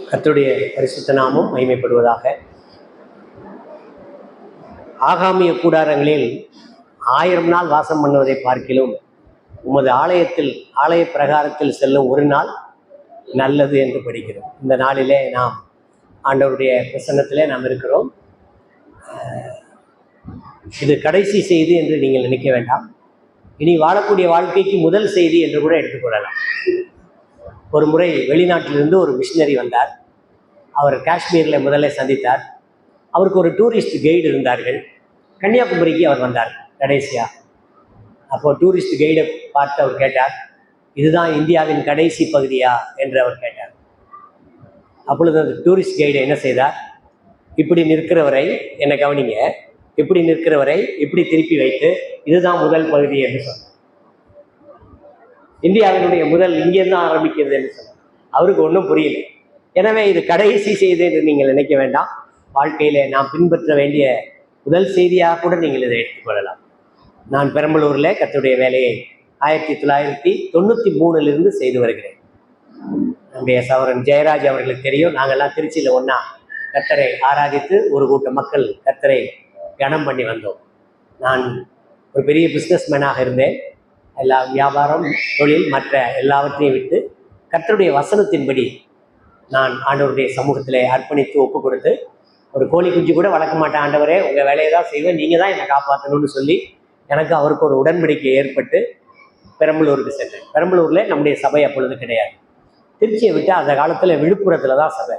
கர்த்தருடைய பரிசுத்த நாமம் மகிமைப்படுவதாக. ஆகாமிய கூடாரங்களில் 1000 நாள் வாசம் பண்ணுவதை பார்க்கிலும் உமது ஆலய பிரகாரத்தில் செல்லும் ஒரு நாள் நல்லது என்று படிக்கிறோம். இந்த நாளிலே நாம் ஆண்டவருடைய பிரசன்னத்திலே நாம் இருக்கிறோம். இது கடைசி செய்தி என்று நீங்கள் நினைக்க வேண்டாம். இனி வாழக்கூடிய வாழ்க்கைக்கு முதல் செய்தி என்று கூட எடுத்துக்கொள்ளலாம். ஒரு முறை வெளிநாட்டிலிருந்து ஒரு மிஷினரி வந்தார். அவர் காஷ்மீரில் முதல்ல சந்தித்தார். அவருக்கு ஒரு டூரிஸ்ட் கைடு இருந்தார்கள். கன்னியாகுமரிக்கு அவர் வந்தார் கடைசியாக. அப்போ டூரிஸ்ட் கைடை பார்த்து அவர் கேட்டார், இதுதான் இந்தியாவின் கடைசி பகுதியா என்று அவர் கேட்டார். அப்பொழுது அந்த டூரிஸ்ட் கைடு என்ன செய்தார், இப்படி நிற்கிறவரை என்னை கவனிங்க, இப்படி நிற்கிறவரை இப்படி திருப்பி வைத்து இதுதான் முதல் பகுதி என்று சொன்னார். இந்தியாவினுடைய முதல் இங்கேருந்து ஆரம்பிக்கிறது என்று சொன்னார். அவருக்கு ஒன்றும் புரியல. எனவே இது கடைசி செய்தி என்று நீங்கள் நினைக்க வேண்டாம். வாழ்க்கையிலே நாம் பின்பற்ற வேண்டிய முதல் செய்தியாக கூட நீங்கள் இதை எடுத்துக்கொள்ளலாம். நான் பெரம்பலூரில் கர்த்தருடைய வேலையை 1993 செய்து வருகிறேன். நம்முடைய சகோதரன் ஜெயராஜ் அவர்களுக்கு தெரியும். நாங்கள்லாம் திருச்சியில் ஒன்றா கர்த்தரை ஆராதித்து ஒரு கூட்ட மக்கள் கர்த்தரை கனம் பண்ணி வந்தோம். நான் ஒரு பெரிய பிஸ்னஸ் மேனாக இருந்தேன். எல்லா வியாபாரம், தொழில், மற்ற எல்லாவற்றையும் விட்டு கர்த்தருடைய வசனத்தின்படி நான் ஆண்டவருடைய சமூகத்தில் அர்ப்பணித்து ஒப்பு கொடுத்து, ஒரு கோழி குஞ்சு கூட வளர்க்க மாட்டேன் ஆண்டவரே, உங்கள் வேலையை தான் செய்வேன், நீங்கள் தான் என்னை காப்பாற்றணும்னு சொல்லி எனக்கு அவருக்கு ஒரு உடன்படிக்கை ஏற்பட்டு பெரம்பலூருக்கு சென்றேன். பெரம்பலூரில் நம்முடைய சபை அப்பொழுது கிடையாது. திருச்சியை விட்டால் அந்த காலத்தில் விழுப்புரத்தில் தான் சபை.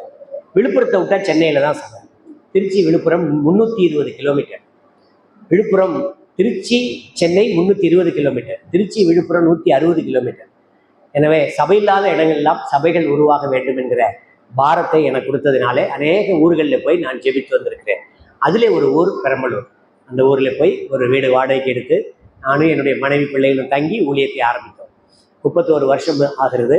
விழுப்புரத்தை விட்டால் சென்னையில் தான் சபை. Trichy Villupuram 320 kilometre. Villupuram Trichy Chennai 320 kilometre. Trichy Villupuram 160 kilometre. எனவே சபையில்லாத இடங்கள்லாம் சபைகள் உருவாக வேண்டும் என்கிற பாரத்தை எனக்கு கொடுத்ததினாலே அநேக ஊர்களில் போய் நான் ஜெபித்து வந்திருக்கிறேன். அதில் ஒரு ஊர் பெரம்பலூர். அந்த ஊரில் போய் ஒரு வீடு வாடகைக்கு எடுத்து நானும் என்னுடைய மனைவி பிள்ளைகளும் தங்கி ஊழியத்தை ஆரம்பித்தோம். 31 வருஷம் ஆகிறது.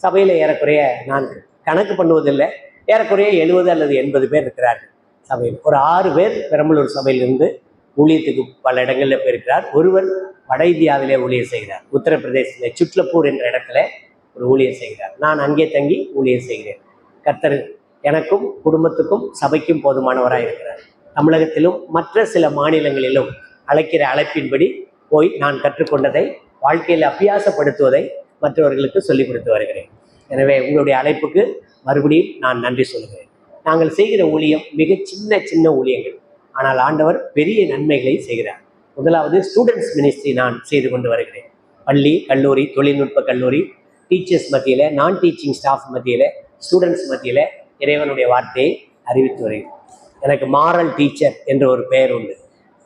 சபையில் ஏறக்குறைய நான் கணக்கு பண்ணுவதில்லை, ஏறக்குறைய 70 அல்லது 80 பேர் இருக்கிறார்கள் சபையில். ஒரு 6 பேர் பெரம்பலூர் சபையிலிருந்து ஊழியத்துக்கு பல இடங்களில் போயிருக்கிறார். ஒருவர் வட இந்தியாவிலே ஊழியர் செய்கிறார். உத்தரப்பிரதேசத்தில் சுட்லப்பூர் என்ற இடத்துல ஒரு ஊழியர் செய்கிறார். நான் அங்கே தங்கி ஊழியர் செய்கிறேன். கர்த்தர் எனக்கும் குடும்பத்துக்கும் சபைக்கும் போதுமானவராக இருக்கிறார். தமிழகத்திலும் மற்ற சில மாநிலங்களிலும் அழைக்கிற அழைப்பின்படி போய் நான் கற்றுக்கொண்டதை வாழ்க்கையில் அபியாசப்படுத்துவதை மற்றவர்களுக்கு சொல்லிக் கொடுத்து வருகிறேன். எனவே உங்களுடைய அழைப்புக்கு மறுபடியும் நான் நன்றி சொல்கிறேன். நாங்கள் செய்கிற ஊழியம் மிக சின்ன ஊழியங்கள், ஆனால் ஆண்டவர் பெரிய நன்மைகளை செய்கிறார். முதலாவது ஸ்டூடெண்ட்ஸ் மினிஸ்ட்ரி நான் செய்து கொண்டு வருகிறேன். பள்ளி, கல்லூரி, தொழில்நுட்ப கல்லூரி, டீச்சர்ஸ் மத்தியில், நான் டீச்சிங் ஸ்டாஃப் மத்தியில், ஸ்டூடெண்ட்ஸ் மத்தியில் இறைவனுடைய வார்த்தையை அறிவித்து வருகிறேன். எனக்கு மாரல் டீச்சர் என்ற ஒரு பெயர் உண்டு.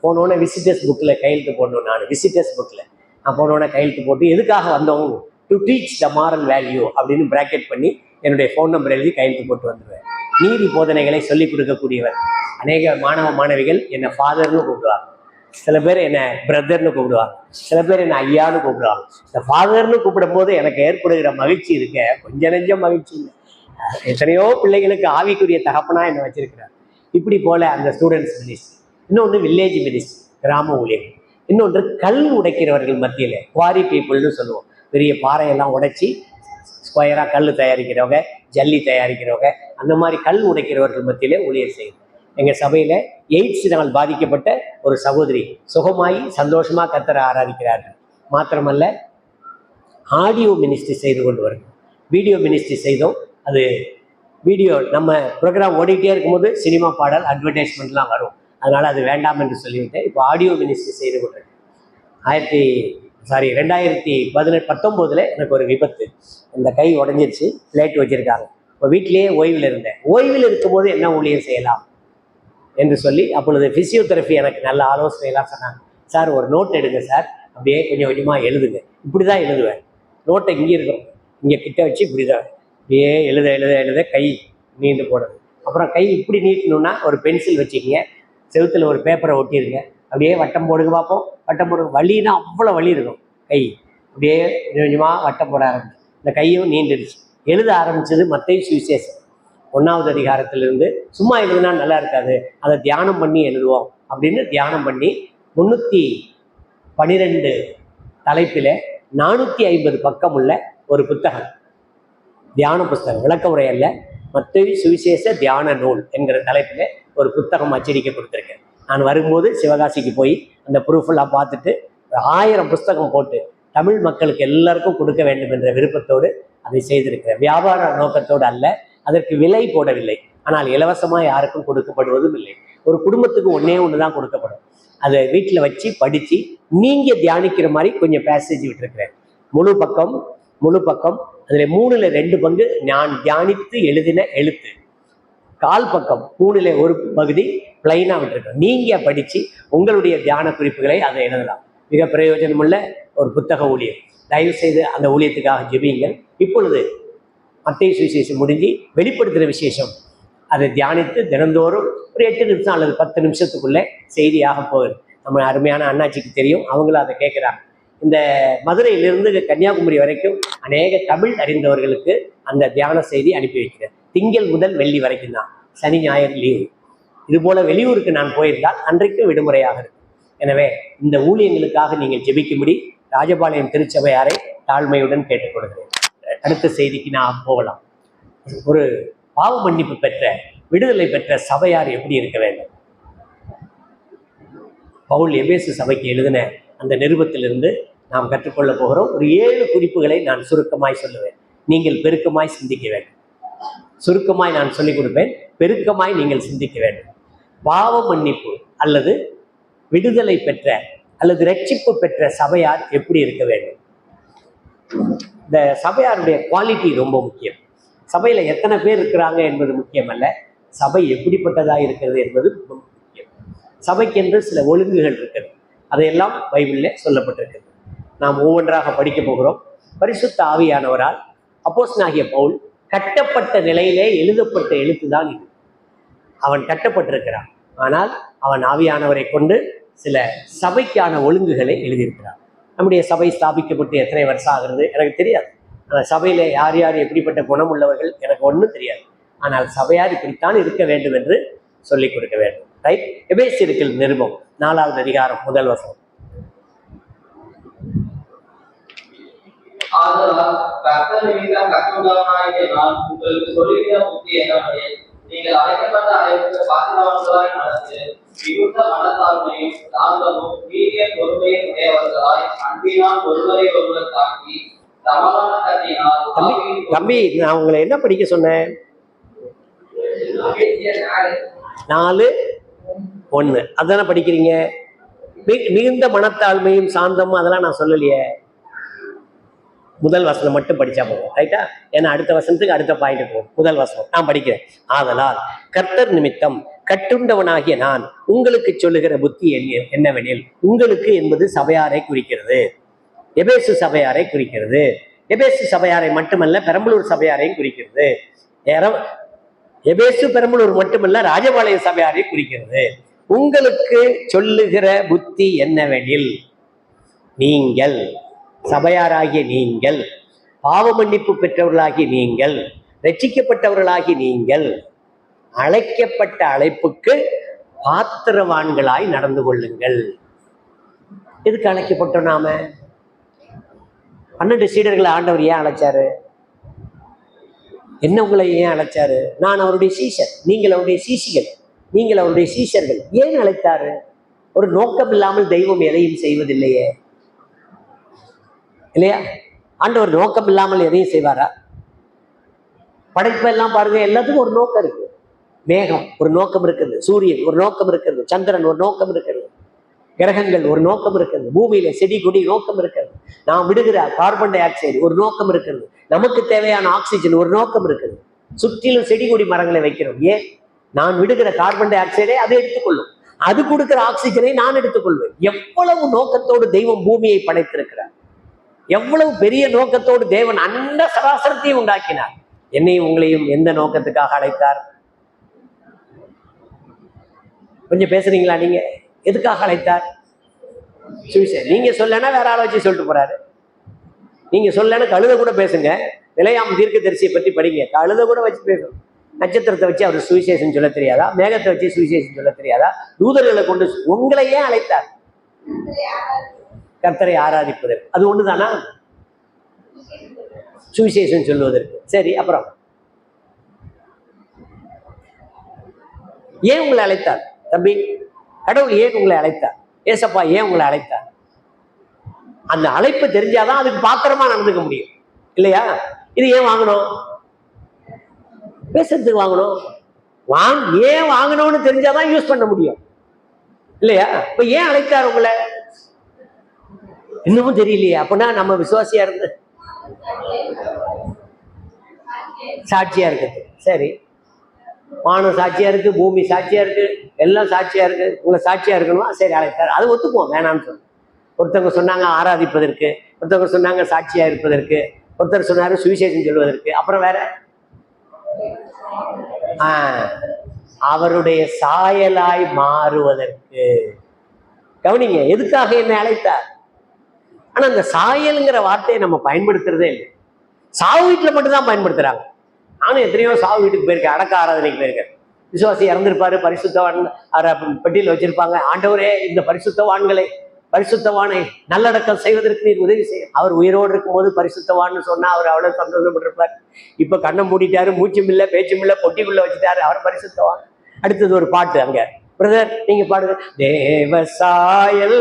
போனோன்னே விசிட்டர்ஸ் புக்கில் கையெழுத்து போடணும். நான் விசிட்டர்ஸ் புக்கில் நான் போனோன்னே கையெழுத்து போட்டு எதுக்காக வந்தோம், to teach the moral value அப்படின்னு பிராக்கெட் பண்ணி என்னுடைய ஃபோன் நம்பர் எழுதி கையெழுத்து போட்டு வந்துடுவேன். நீதி போதனைகளை சொல்லிக் கொடுக்கக்கூடியவர். அநேக மாணவ மாணவிகள் என்னை ஃபாதர்னு கூப்பிடுவாங்க, சில பேர் என்னை பிரதர்னு கூப்பிடுவாங்க, சில பேர் என்னை ஐயான்னு கூப்பிடுவாங்க. இந்த ஃபாதர்னு கூப்பிடும் போது எனக்கு ஏற்படுகிற மகிழ்ச்சி இருக்க கொஞ்சம் நெஞ்சம் மகிழ்ச்சி இல்லை. எத்தனையோ பிள்ளைகளுக்கு ஆவிக்குரிய தகப்பனா என்னை வச்சிருக்கிறார். இப்படி போல அந்த ஸ்டூடெண்ட்ஸ் மினிஸ்ட்ரி. இன்னொன்று வில்லேஜ் மினிஸ்ட்ரி, கிராம ஊழியர்கள். இன்னொன்று கல் உடைக்கிறவர்கள் மத்தியில் குவாரி பீப்புள்னு சொல்லுவோம். பெரிய பாறையெல்லாம் உடைச்சி ஸ்கொயராக கல் தயாரிக்கிறவங்க, ஜல்லி தயாரிக்கிறவங்க, அந்த மாதிரி கல் உடைக்கிறவர்கள் மத்தியிலே ஊழியர் செய்யும். எங்கள் சபையில் எய்ட்ஸினால் பாதிக்கப்பட்ட ஒரு சகோதரி சுகமாகி சந்தோஷமாக கர்த்தரை ஆராதிக்கிறார்கள். மாத்திரமல்ல, ஆடியோ மினிஸ்ட்ரி செய்து கொண்டு வருகிறோம். வீடியோ மினிஸ்ட்ரி செய்தோம். அது வீடியோ நம்ம ப்ரோக்ராம் ஓடிக்கிட்டே இருக்கும்போது சினிமா பாடல், அட்வர்டைஸ்மெண்ட்லாம் வரும். அதனால் அது வேண்டாம் என்று சொல்லிவிட்டேன். இப்போ ஆடியோ மினிஸ்ட்ரி செய்து கொண்டிருக்கேன். 2019 எனக்கு ஒரு விபத்து. இந்த கை உடஞ்சிருச்சு, பிளேட் வச்சுருக்காங்க. இப்போ வீட்டிலேயே ஓய்வில் இருந்தேன். ஓய்வில் இருக்கும்போது என்ன ஊழியம் செய்யலாம் என்று சொல்லி அப்பொழுது ஃபிசியோதெரப்பி எனக்கு நல்ல ஆலோசனைலாம் சொன்னாங்க. சார் ஒரு நோட் எடுங்க சார், அப்படியே கொஞ்சம் கொஞ்சமாக எழுதுங்க. இப்படி தான் எழுதுவேன். நோட்டை இங்கே இருக்கும், இங்கே கிட்ட வச்சு இப்படி தான் அப்படியே எழுத கை நீண்டு போடுறது. அப்புறம் கை இப்படி நீட்டணுன்னா ஒரு பென்சில் வச்சுக்கிங்க, செவுத்தில் ஒரு பேப்பரை ஒட்டிடுங்க, அப்படியே வட்டம் போடுங்க பார்ப்போம். வட்டம் போடுங்க. வலின்னா அவ்வளோ வலி இருக்கும். கை அப்படியே கொஞ்சம் கொஞ்சமாக வட்டம் போட ஆரம்பிச்சு இந்த கையும் நீண்டுடுச்சு. எழுத ஆரம்பித்தது மத்தேயு சுவிசேஷம் 1வது அதிகாரத்திலிருந்து. சும்மா எழுதுனா நல்லா இருக்காது, அதை தியானம் பண்ணி எழுதுவோம் அப்படின்னு தியானம் பண்ணி 312 தலைப்பில் 450 பக்கம் உள்ள ஒரு புத்தகம், தியான புஸ்தகம், விளக்க உரை அல்ல, மத்தேயு சுவிசேஷ தியான நூல் என்கிற தலைப்பில் ஒரு புத்தகம் அச்சடிக்க கொடுத்துருக்கேன். நான் வரும்போது சிவகாசிக்கு போய் அந்த ப்ரூஃபெல்லாம் பார்த்துட்டு 1000 புஸ்தகம் போட்டு தமிழ் மக்களுக்கு எல்லாருக்கும் கொடுக்க வேண்டும் என்ற விருப்பத்தோடு அதை செய்திருக்கிறேன். வியாபார நோக்கத்தோடு அல்ல, அதற்கு விலை போடவில்லை. ஆனால் இலவசமாக யாருக்கும் கொடுக்கப்படுவதும் இல்லை. ஒரு குடும்பத்துக்கு ஒன்று தான் கொடுக்கப்படும். அதை வீட்டில் வச்சு படித்து நீங்கள் தியானிக்கிற மாதிரி கொஞ்சம் பேசேஜ் விட்டுருக்கிறேன். முழு பக்கம் அதில் 3ல் 2 பங்கு நான் தியானித்து எழுதின எழுத்து, 1/4 பக்கம் 3ல் 1 பகுதி பிளைனாக விட்டுருக்கேன். நீங்கள் படித்து உங்களுடைய தியான குறிப்புகளை அதை எழுதலாம். மிக பிரயோஜனமுள்ள ஒரு புத்தக ஊழியம். தயவு செய்து அந்த ஊழியத்துக்காக ஜெபியுங்கள். இப்பொழுது மத்தேயு சுவிசேஷம் முடிஞ்சு வெளிப்படுத்துகிற விசேஷம் அதை தியானித்து தினந்தோறும் ஒரு 8 நிமிஷம் அல்லது 10 நிமிஷத்துக்குள்ளே செய்தியாக போகுது. நம்ம அருமையான அண்ணாச்சிக்கு தெரியும், அவங்களும் அதை கேட்குறாங்க. இந்த மதுரையிலிருந்து கன்னியாகுமரி வரைக்கும் அநேக தமிழ் அறிந்தவர்களுக்கு அந்த தியான செய்தி அனுப்பி வைக்கிறேன். திங்கள் முதல் வெள்ளி வரைக்கும் தான், சனி ஞாயிறு லீவு. இதுபோல் வெளியூருக்கு நான் போயிருந்தால் அன்றைக்கும் விடுமுறையாக இருக்கும். எனவே இந்த ஊழியங்களுக்காக நீங்கள் ஜெபிக்கும்படி ராஜபாளையம் திருச்சபையாரை தாழ்மையுடன் கேட்டுக்கொள்கிறேன். அடுத்த செய்திக்கு நான் போகலாம். ஒரு பாவ மன்னிப்பு பெற்ற, விடுதலை பெற்ற சபையார் எப்படி இருக்க வேண்டும்? பவுல் எபேசு சபைக்கு எழுதின அந்த நிருபத்திலிருந்து நாம் கற்றுக்கொள்ள போகிறோம். ஒரு 7 குறிப்புகளை நான் சுருக்கமாய் சொல்லுவேன். நீங்கள் பெருக்கமாய் சிந்திக்க வேண்டும். சுருக்கமாய் நான் சொல்லிக் கொடுப்பேன், பெருக்கமாய் நீங்கள் சிந்திக்க வேண்டும். பாவ மன்னிப்பு அல்லது விடுதலை பெற்ற அல்லது ரட்சிப்பு பெற்ற சபையார் எப்படி இருக்க வேண்டும்? இந்த சபையாருடைய குவாலிட்டி ரொம்ப முக்கியம். சபையில் எத்தனை பேர் இருக்கிறாங்க என்பது முக்கியம் அல்ல, சபை எப்படிப்பட்டதாக இருக்கிறது என்பது முக்கியம். சபைக்கென்று சில ஒழுங்குகள் இருக்கிறது, அதையெல்லாம் பைபிளில் சொல்லப்பட்டிருக்கிறது. நாம் ஒவ்வொன்றாக படிக்க போகிறோம். பரிசுத்த ஆவியானவரால் அப்போஸ்தலனாகிய பவுல் கட்டப்பட்ட நிலையிலே எழுதப்பட்ட எழுத்து தான் இது. அவன் கட்டப்பட்டிருக்கிறான், ஆனால் அவன் ஆவியானவரை கொண்டு சில சபைக்கான ஒழுங்குகளை எழுதியிருக்கிறான். நம்முடைய சபை ஸ்தாபிக்கப்பட்டு எத்தனை வருஷம் ஆகிறது எனக்கு தெரியாது. அந்த சபையில் யார் யார் எப்படிப்பட்ட குணம் உள்ளவர்கள் எனக்கு ஒன்றும் தெரியாது. ஆனால் சபையார் இப்படித்தான் இருக்க வேண்டும் என்று சொல்லிக் கொடுக்க வேண்டும். ரைட்? எபேசியர்கள் நிருபம் 4வது அதிகாரம் 1 வசனம். நீங்கள் அழைக்கப்பட்ட அழைப்புக்கு பாத்திரவான்களாய் நடந்து மிகுந்த மனத்தாழ்மையும் சாந்தமும் நீடிய பொறுமையும் உடையவர்களாய் அன்பினால் ஒருவரை ஒருவர் தாக்கி சமாதான கட்டினால். தம்பி, நான் உங்களை என்ன படிக்க சொன்னேன்? 4:1 அதானே படிக்கிறீங்க. மிகுந்த மனத்தாழ்மையும் சாந்தமும் அதெல்லாம் நான் சொல்லலையே. முதல் வசனம் மட்டும் படிச்சா போகும். ரைட்டா? ஏன்னா அடுத்த வசனத்துக்கு அடுத்த பாயிண்ட் போகும். முதல் வசனம் நான் படிக்கிறேன். ஆதலால் கர்த்தர் நிமித்தம் கட்டுண்டவனாகிய நான் உங்களுக்கு சொல்லுகிற புத்தி என்னவெனில், உங்களுக்கு என்பது சபையாரை குறிக்கிறது, எபேசு சபையாரை குறிக்கிறது. எபேசு சபையாரை மட்டுமல்ல, பெரம்பலூர் சபையாரையும் குறிக்கிறது. எபேசு பெரம்பலூர் மட்டுமல்ல, ராஜபாளைய சபையாரை குறிக்கிறது. உங்களுக்கு சொல்லுகிற புத்தி என்னவெனில், நீங்கள் சபையாராகிய நீங்கள், பாவ மன்னிப்பு பெற்றவர்களாகி நீங்கள், ரட்சிக்கப்பட்டவர்களாகி நீங்கள், அழைக்கப்பட்ட அழைப்புக்கு பாத்திரவான்களாய் நடந்து கொள்ளுங்கள். எதுக்கு அழைக்கப்பட்டோம்? நாம 12 சீடர்களை ஆண்டவர் ஏன் அழைச்சாரு? என்ன உங்களை ஏன் அழைச்சாரு? நான் அவருடைய சீஷர், நீங்கள் அவருடைய சீசிகள், நீங்கள் அவருடைய சீஷர்கள். ஏன் அழைத்தாரு? ஒரு நோக்கம் இல்லாமல் தெய்வம் எதையும் செய்வதில்லையே, இல்லையா? ஆண்டவர் நோக்கம் இல்லாமல் எதையும் செய்வாரா? படைப்பெல்லாம் பாருங்க, எல்லாத்துக்கும் ஒரு நோக்கம் இருக்கு. மேகம் ஒரு நோக்கம் இருக்கிறது, சூரியன் ஒரு நோக்கம் இருக்கிறது, சந்திரன் ஒரு நோக்கம் இருக்கிறது, கிரகங்கள் ஒரு நோக்கம் இருக்கிறது, பூமியில செடி கொடி நோக்கம் இருக்கிறது, நாம் விடுகிற கார்பன் டை ஆக்சைடு ஒரு நோக்கம் இருக்கிறது, நமக்கு தேவையான ஆக்சிஜன் ஒரு நோக்கம் இருக்குது. சுற்றிலும் செடி கொடி மரங்களை வைக்கிறோம். ஏன்? நான் விடுகிற கார்பன் டை ஆக்சைடை அதை எடுத்துக்கொள்ளும், அது கொடுக்கிற ஆக்சிஜனை நான் எடுத்துக்கொள்வேன். எவ்வளவு நோக்கத்தோடு தெய்வம் பூமியை படைத்திருக்கிறார், எவ்வளவு பெரிய நோக்கத்தோடு தேவன் அந்த சராசரத்தையும் உண்டாக்கினார். என்னையும் உங்களையும் எந்த நோக்கத்துக்காக அழைத்தார்? கொஞ்சம் பேசுறீங்களா? நீங்க எதுக்காக அழைத்தார்? நீங்க சொல்லனா வேற ஆளை வச்சு சொல்லிட்டு போறாரு. நீங்க சொல்லனா கழுத கூட பேசுங்க. நிலையாம் தீர்க்க தரிசியை பற்றி படிங்க, கழுத கூட வச்சு பேசும். நட்சத்திரத்தை வச்சு அவர் சுவிசேஷம் சொல்ல தெரியாதா? மேகத்தை வச்சு சுவிசேஷம் சொல்ல தெரியாதா? தூதர்களை கொண்டு உங்களை ஏன் அழைத்தார்? கர்த்தரை ஆராதிப்பதற்கு. அது ஒண்ணுதானா சுவிசேஷம் சொல்வதற்கு? சரி, அப்புறம் ஏன் உங்களை அழைத்தார் தம்பி? கடவுள் ஏன் உங்களை அழைத்தார்? ஏசப்பா ஏன் உங்களை அழைத்தார்? அந்த அழைப்பு தெரிஞ்சாதான் அதுக்கு பாத்திரமா நடந்துக்க முடியும் இல்லையா? இது ஏன் வாங்கணும்? பேசுறதுக்கு வாங்கணும். ஏன் வாங்கணும்னு தெரிஞ்சாதான் யூஸ் பண்ண முடியும் இல்லையா? இப்ப ஏன் அழைத்தார் உங்களை? இன்னமும் தெரியலையே. அப்படின்னா நம்ம விசுவாசியா இருந்து சாட்சியா இருக்குது. சரி, வானம் சாட்சியா இருக்கு, பூமி சாட்சியா இருக்கு, எல்லாம் சாட்சியா இருக்கு. உங்களை சாட்சியா இருக்கணுமா? சரி அழைத்தார். அது ஒத்துக்குவோம், வேணாம்னு சொல்லு. ஒருத்தவங்க சொன்னாங்க ஆராதிப்பதற்கு, ஒருத்தவங்க சொன்னாங்க சாட்சியா இருப்பதற்கு, ஒருத்தர் சொன்னாரு சுவிசேஷம் சொல்வதற்கு, அப்புறம் வேற அவருடைய சாயலாய் மாறுவதற்கு. கவனிங்க, எதுக்காக என்னை அழைத்தார்? ஆனா அந்த சாயல்ங்கிற வார்த்தையை நம்ம பயன்படுத்துறதே இல்லை. சாவு வீட்டுல மட்டும்தான் பயன்படுத்துறாங்க. நானும் எத்தனையோ சாவு வீட்டுக்கு போயிருக்கேன், அடக்க ஆராதனைக்கு போயிருக்கேன். விசுவாசி இறந்திருப்பாரு, பரிசுத்தவான் பெட்டியில் வச்சிருப்பாங்க. ஆண்டவரே, இந்த பரிசுத்தவானை நல்லடக்கம் செய்வதற்கு நீர் உதவி செய்யும். அவர் உயிரோடு இருக்கும்போது பரிசுத்தவான்னு சொன்னா அவர் அவ்வளவு சந்தோஷப்பட்டிருப்பார். இப்ப கண்ணை மூடிட்டாரு, மூச்சும் இல்லை, பேச்சும் இல்லை, பொட்டிக்குள்ள வச்சுட்டாரு, அவர் பரிசுத்தவான். அடுத்தது ஒரு பாட்டு அங்க, பிரதர் நீங்க பாடுங்க. தேவசாயல்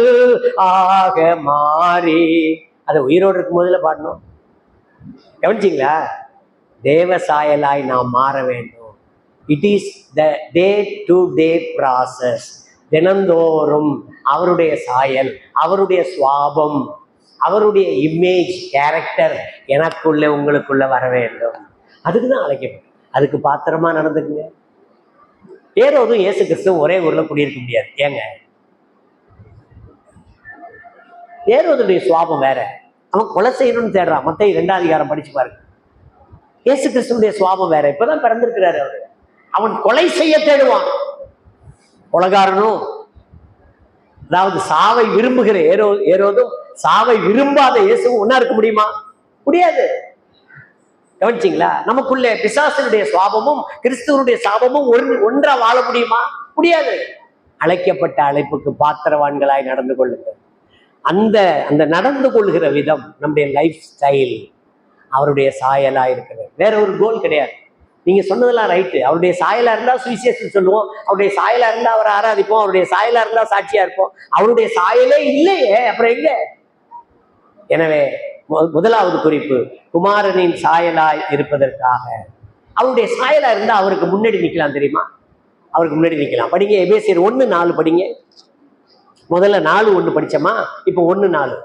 ஆக மாறி, அதை உயிரோடு இருக்கும் போதுல பாடணும். கவனிச்சிங்களா? தேவசாயலாய் நாம் மாற வேண்டும். It is the day to day process. தினந்தோறும் அவருடைய சாயல், அவருடைய சுவாபம், அவருடைய இமேஜ், கேரக்டர் எனக்குள்ள உங்களுக்குள்ள வர வேண்டும். அதுக்குதான் அழைக்கப்படும். அதுக்கு பாத்திரமா நடந்துக்குங்க. ஏரோதும் இயேசு கிறிஸ்துவும் ஒரே ஊர்ல குடியிருக்க முடியாது. ஏங்க, ஏரோதுடைய சுவாபம் வேற. அவன் கொலை செய்யணும்னு தேடுறான். மத்தேயு 2ஆம் அதிகாரம் படிச்சு பாருங்க. இயேசு கிறிஸ்துடைய சுவாபம் வேற. இப்பதான் பிறந்திருக்கிறாரு அவரு. அவன் கொலை செய்ய தேடுவான். கொலைகாரனும், அதாவது சாவை விரும்புகிற ஏரோதும் சாவை விரும்பாத இயேசுவும் ஒன்னா இருக்க முடியுமா? முடியாது. கவனிச்சிங்களா? நமக்குள்ளே பிசாசனுடைய சுவாபமும் கிறிஸ்துவனுடைய சாபமும் ஒன்றா வாழ முடியுமா? முடியாது. அழைக்கப்பட்ட அழைப்புக்கு பாத்திரவான்களாய் நடந்து கொள்ளுங்கள். அந்த நடந்து கொள்கிற விதம், நம்முடைய லைஃப் ஸ்டைல் அவருடைய சாயலா இருக்கிறது. வேற ஒரு கோல் கிடையாது. நீங்க சொன்னதெல்லாம் ரைட்டு. அவருடைய சாயலா இருந்தா சுவிசேஷம் சொல்லுவோம், அவருடைய சாயலா இருந்தா அவரை ஆராதிப்போம், அவருடைய சாயலா இருந்தா சாட்சியா இருப்போம். அவருடைய சாயலே இல்லையே, அப்புறம் எங்க? எனவே முதலாவது குறிப்பு, குமாரனின் சாயலாய் இருப்பதற்காக. அவருடைய சாயலா இருந்தா அவருக்கு முன்னாடி நிக்கலாம். தெரியுமா? அவருக்கு முன்னாடி நிக்கலாம். படிங்க, எபேசியர் 1:4 படிங்க. முதல்ல 4:1 படிச்சோமா, இப்ப 1:4.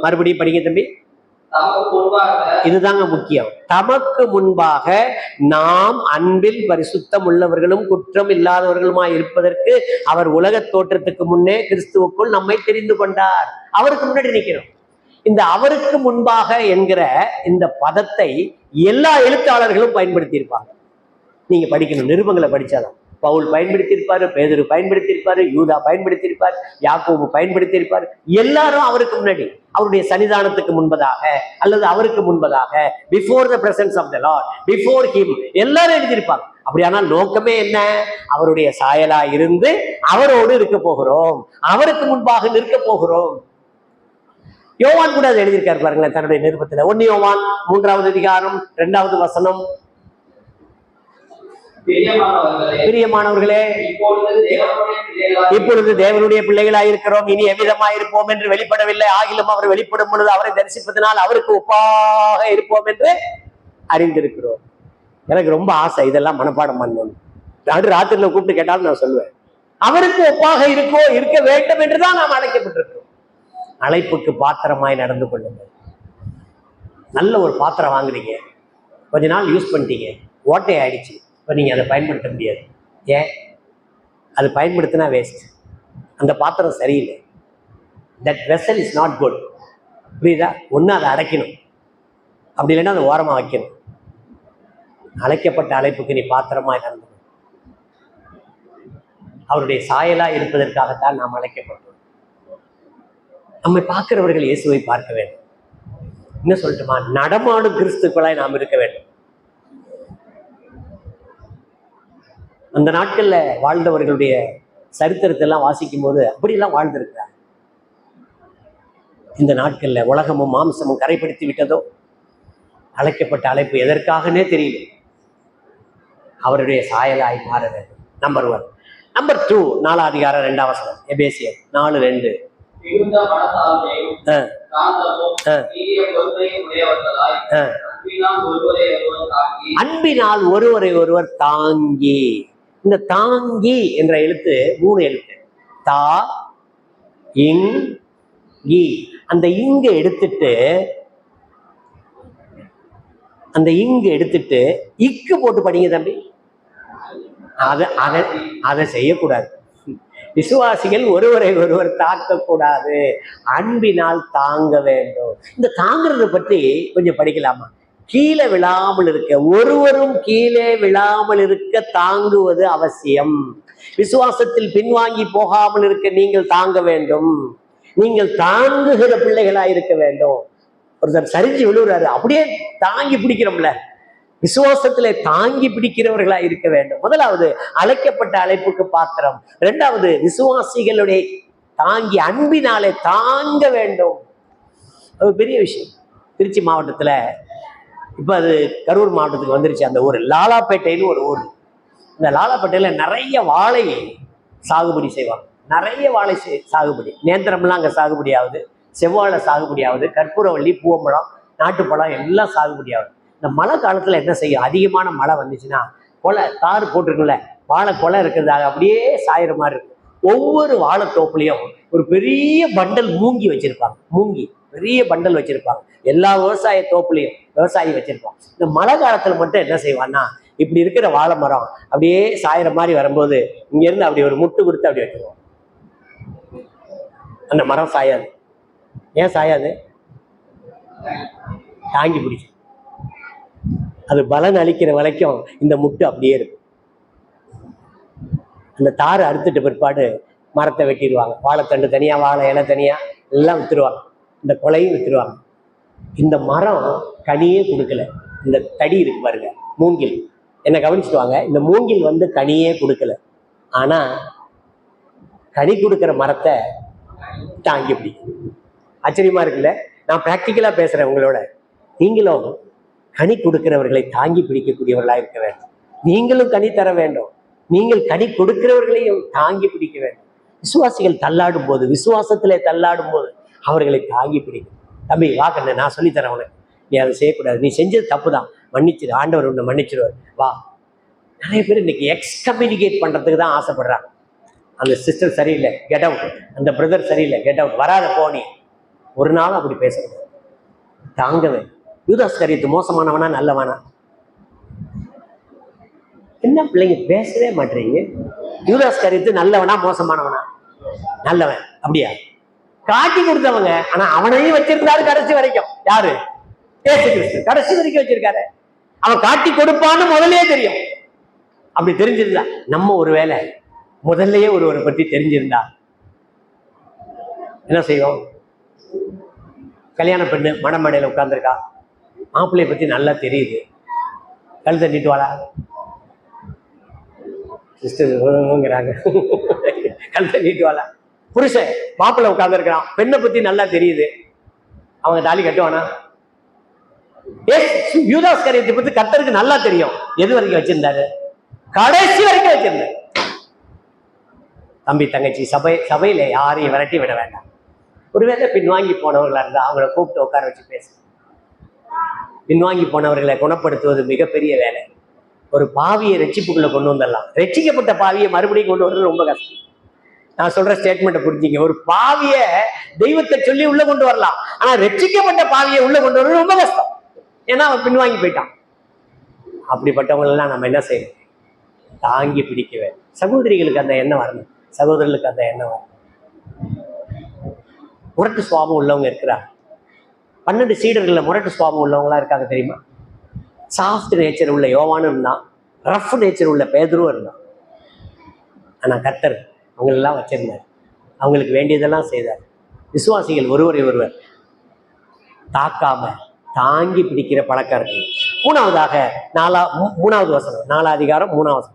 மறுபடியும் படிங்க தம்பி. இதுதாங்க முக்கியம். தமக்கு முன்பாக நாம் அன்பில் பரிசுத்தம் உள்ளவர்களும் குற்றம் இல்லாதவர்களுமாய் இருப்பதற்கு அவர் உலக தோற்றத்துக்கு முன்னே கிறிஸ்துவுக்குள் நம்மை தெரிந்து கொண்டார். அவருக்கு முன்னாடி நிற்கிறோம். இந்த அவருக்கு முன்பாக என்கிற இந்த பதத்தை எல்லா எழுத்தாளர்களும் பயன்படுத்தி இருப்பாங்க. நீங்க படிக்கணும், நிருபங்களை படிச்சாதான். பவுல் பயன்படுத்தியிருப்பாரு, பேதுரு பயன்படுத்தியிருப்பாரு, யூதா பயன்படுத்தியிருப்பார், யாக்கோபு பயன்படுத்தியிருப்பார். எல்லாரும் அவருக்கு முன்னாடி, அவருடைய சன்னிதானத்துக்கு முன்பதாக அல்லது அவருக்கு முன்பதாக, before the presence of the Lord, before him, எல்லாரும் எழுதியிருப்பாங்க. அப்படியானால் நோக்கமே என்ன? அவருடைய சாயலா இருந்து அவரோடு இருக்க போகிறோம், அவருக்கு முன்பாக நிற்க போகிறோம். யோவான் கூட அதை எழுதியிருக்காரு பாருங்களேன் தன்னுடைய நிருபத்துல. 1 யோவான் 3ஆம் அதிகாரம் 2ஆவது வசனம். பிரியமானவர்களே, இப்பொழுது தேவனுடைய பிள்ளைகளாயிருக்கிறோம், இனி எவ்விதமாயிருப்போம் என்று வெளிப்படவில்லை. ஆகிலும் அவர் வெளிப்படும் பொழுது அவரை தரிசிப்பதனால் அவருக்கு ஒப்பாக இருப்போம் என்று அறிந்திருக்கிறோம். எனக்கு ரொம்ப ஆசை இதெல்லாம் மனப்பாடம் பண்ணணும். ராத்திரில கூப்பிட்டு கேட்டாலும் நான் சொல்லுவேன், அவருக்கு ஒப்பாக இருக்க வேண்டும் என்றுதான் நாம் அழைக்கப்பட்டிருக்கிறோம். அழைப்புக்கு பாத்திரமாய் நடந்து கொள்ளுங்கள். நல்ல ஒரு பாத்திரம் வாங்குறீங்க, கொஞ்ச நாள் யூஸ் பண்ணிட்டீங்க, ஓட்டை ஆயிடுச்சு. இப்போ நீங்கள் அதை பயன்படுத்த முடியாது. ஏன்? அது பயன்படுத்தினா வேஸ்ட். அந்த பாத்திரம் சரியில்லை. That vessel is not good. புரியுதா? ஒன்று அதை அடைக்கணும், அப்படி இல்லைன்னா அதை ஓரமாக வைக்கணும். அழைக்கப்பட்ட அழைப்புக்கு நீ பாத்திரமாக நடந்து அவருடைய சாயலா இருப்பதற்காகத்தான் நாம் அழைக்கப்பட்டோம். நம்மை பார்க்கிறவர்கள் இயேசுவை பார்க்க வேண்டும். என்ன சொல்லட்டுமா? நடமாடும் கிறிஸ்துக்களாய் நாம் இருக்க வேண்டும். அந்த நாட்கள்ல வாழ்ந்தவர்களுடைய சரித்திரத்தை எல்லாம் வாசிக்கும் போது அப்படியெல்லாம் வாழ்ந்திருக்கிறார். இந்த நாட்கள்ல உலகமும் மாம்சமும் கரைப்படுத்தி விட்டதோ, அழைக்கப்பட்ட அழைப்பு எதற்காகனே தெரியல. அவருடைய சாயலாய் மாற வேண்டும். நம்பர் 1. நம்பர் 2, 4 அதிகாரம் 2 வசனம், எபேசியர் 4:2. மிகுந்த மனத்தாழ்மையும் சாந்தமும் நீடிய பொறுமையும் உடையவர்களாய் அன்பினால் ஒருவரை ஒருவர் தாங்கி. அன்பினால் ஒருவரை ஒருவர் தாங்கி. இந்த தாங்கி என்ற எழுத்து 3 எழுத்து. தா இங் கி. அந்த இங்கு எடுத்துட்டு இக்கு போட்டு படிங்க தம்பி. அதை செய்யக்கூடாது. விசுவாசிகள் ஒருவரை ஒருவர் தாக்கக்கூடாது, அன்பினால் தாங்க வேண்டும். இந்த தாங்கிறத பற்றி கொஞ்சம் படிக்கலாமா? கீழே விழாமல் இருக்க, ஒருவரும் கீழே விழாமல் இருக்க தாங்குவது அவசியம். விசுவாசத்தில் பின்வாங்கி போகாமல் இருக்க நீங்கள் தாங்க வேண்டும். நீங்கள் தாங்குகிற பிள்ளைகளாய் இருக்க வேண்டும். ஒருத்தர் சரிஞ்சு விழுகிறாரு, அப்படியே தாங்கி பிடிக்கிறோம்ல, விசுவாசத்திலே தாங்கி பிடிக்கிறவர்களா இருக்க வேண்டும். முதலாவது அழைக்கப்பட்ட அழைப்புக்கு பாத்திரம். 2வது விசுவாசிகளுடைய தாங்கி அன்பினாலே தாங்க வேண்டும். அது பெரிய விஷயம். திருச்சி மாவட்டத்துல இப்ப அது கரூர் மாவட்டத்துக்கு வந்துருச்சு. அந்த ஊர் லாலாப்பேட்டைன்னு ஒரு ஊர். இந்த லாலாப்பேட்டையில நிறைய வாழை சாகுபடி செய்வாங்க. நிறைய வாழை சாகுபடி, நேந்திரம்லாம் அங்க சாகுபடி ஆகுது, செவ்வாழை சாகுபடி ஆகுது, கற்பூரவள்ளி, பூவம்பழம், நாட்டுப்பழம் எல்லாம் சாகுபடி ஆகுது. இந்த மழை காலத்துல என்ன செய்யும்? அதிகமான மழை வந்துச்சுன்னா கொலை தாறு போட்டிருக்குல்ல, வாழை கொலை இருக்கிறதாக அப்படியே சாயிற மாதிரி இருக்கும். ஒவ்வொரு வாழைத்தோப்புலையும் ஒரு பெரிய பண்டல் மூங்கி வச்சிருப்பாங்க. பெரிய பண்டல் வச்சிருப்பாங்க. எல்லா விவசாய தோப்புலையும் விவசாயி வச்சிருப்பாங்க. இந்த மழை காலத்துல மட்டும் என்ன செய்வான்னா, இப்படி இருக்கிற வாழை மரம் அப்படியே சாயிற மாதிரி வரும்போது இங்க இருந்து அப்படி ஒரு முட்டு கொடுத்து அப்படி வச்சிருவோம். அந்த மரம் சாயாது. ஏன் சாயாது? தாங்கி பிடிக்கும். அது பலன் அளிக்கிற வரைக்கும் இந்த முட்டு அப்படியே இருக்கும். அந்த தாரை அறுத்துட்டு பிற்பாடு மரத்தை வெட்டிடுவாங்க. வாழைத்தண்டு தனியா, வாழை இலை தனியா எல்லாம் வித்துருவாங்க. இந்த கொலையும் வித்துருவாங்க. இந்த மரம் கனியே கொடுக்கல. இந்த தடி இருக்கு பாருங்க, மூங்கில், என்ன கவனிச்சுட்டு வாங்க. இந்த மூங்கில் வந்து கனியே கொடுக்கல, ஆனா கனி கொடுக்கிற மரத்தை தாங்கி பிடிக்கும். ஆச்சரியமா இருக்குல்ல? நான் பிராக்டிக்கலா பேசுறேன் உங்களோட. நீங்களும் கனி கொடுக்கிறவர்களை தாங்கி பிடிக்கக்கூடியவர்களா இருக்க வேண்டும். நீங்களும் கனி தர வேண்டும். நீங்கள் கனி கொடுக்கிறவர்களையும் தாங்கி பிடிக்க வேண்டும். விசுவாசிகள் தள்ளாடும் போது, விசுவாசத்திலே தள்ளாடும் போது அவர்களை தாங்கி பிடிக்கும். தம்பி வா கண்ணு, நான் சொல்லித்தரேன் உனக்கு, நீ அதை செய்யக்கூடாது, நீ செஞ்சது தப்பு தான், மன்னிச்சிரு, ஆண்டவர் உன்னை மன்னிச்சிருவார், வா. நிறைய பேர் இன்னைக்கு எக்ஸ்கம்யூனிகேட் பண்றதுக்கு தான் ஆசைப்படுறாங்க. அந்த சிஸ்டர் சரியில்லை, கெட் அவுட். அந்த பிரதர் சரியில்லை, கெட் அவுட். வராத போனி. ஒரு நாளும் அப்படி பேசக்கூடாது. தாங்கவே. யூதாஸ் காரியத்து மோசமானவனா நல்லவனா? என்ன பிள்ளைங்க பேசவே மாட்டீங்க? யூதாஸ் காரியத்து நல்லவனா மோசமானவனா? நல்லவன். அப்படியா? காட்டி கொடுத்தவங்க, ஆனா அவனையும் வச்சிருந்தாரு கடைசி வரைக்கும். யாரு? இயேசு கிறிஸ்து கடைசி வரைக்கும் வச்சிருக்காரு. அவன் காட்டி கொடுப்பான்னு முதல்லயே தெரியும். அப்படி தெரிஞ்சிருந்தா, நம்ம ஒருவேளை முதல்லயே ஒருவரை பற்றி தெரிஞ்சிருந்தா என்ன செய்வோம்? கல்யாண பெண்ணு மணமேடையில உட்கார்ந்துருக்கா, மாப்பிள்ளைய பத்தி நல்லா தெரியுது, கழுத்தை நீட்டுவாளா? சிஸ்டர்ங்கிறாங்க, கழுத்தை நீட்டுவாளா? புருஷன் மாப்பிள்ளை உட்கார்ந்துருக்கிறான், பெண்ணை பத்தி நல்லா தெரியுது, அவங்க தாலி கட்டுவானா? யூதாஸ் காரியத்தை பத்தி கர்த்தருக்கு நல்லா தெரியும். எது வரைக்கும் வச்சிருந்தாரு? கடைசி வரைக்கும் வச்சிருந்தாரு. தம்பி தங்கச்சி, சபையில யாரையும் விரட்டி விட வேண்டாம். ஒருவேளை பின்வாங்கி போனவர்களா இருந்தா அவங்கள கூப்பிட்டு உட்கார வச்சு பேச. பின்வாங்கி போனவர்களை குணப்படுத்துவது மிகப்பெரிய வேலை. ஒரு பாவியை ரட்சிப்புக்குள்ள கொண்டு வந்துடலாம். ரட்சிக்கப்பட்ட பாவியை மறுபடியும் கொண்டு வர்றது ரொம்ப கஷ்டம். நான் சொல்ற ஸ்டேட்மெண்ட்டை புரிஞ்சுங்க. ஒரு பாவிய தெய்வத்தை சொல்லி உள்ள கொண்டு வரலாம், ஆனா ரட்சிக்கப்பட்ட பாவியை உள்ள கொண்டு வர்றது ரொம்ப கஷ்டம். ஏன்னா அவன் பின்வாங்கி போயிட்டான். அப்படிப்பட்டவங்க எல்லாம் நம்ம என்ன செய்யணும்? தாங்கி பிடிக்க வேண்டும். சகோதரிகளுக்கு அந்த எண்ணம் வரணும், சகோதரர்களுக்கு அந்த எண்ணம் வரணும். முரட்டு சுவாபம் உள்ளவங்க இருக்கிறார். 12 சீடர்கள்ல முரட்டு சுவாபம் உள்ளவங்களா இருக்காங்க தெரியுமா? சாஃப்ட் நேச்சர் உள்ள யோவானும் இருந்தான், ரஃப் நேச்சர் உள்ள பேதுருவும் இருந்தான். ஆனா கர்த்தர் அவங்களெல்லாம் வச்சிருந்தார், அவங்களுக்கு வேண்டியதெல்லாம் செய்தார். விசுவாசிகள் ஒருவரை ஒருவர் தாக்காம தாங்கி பிடிக்கிற பழக்கம் இருக்கு. மூணாவதாக 3வது வசனம், 4 அதிகாரம் 3வது வசனம்.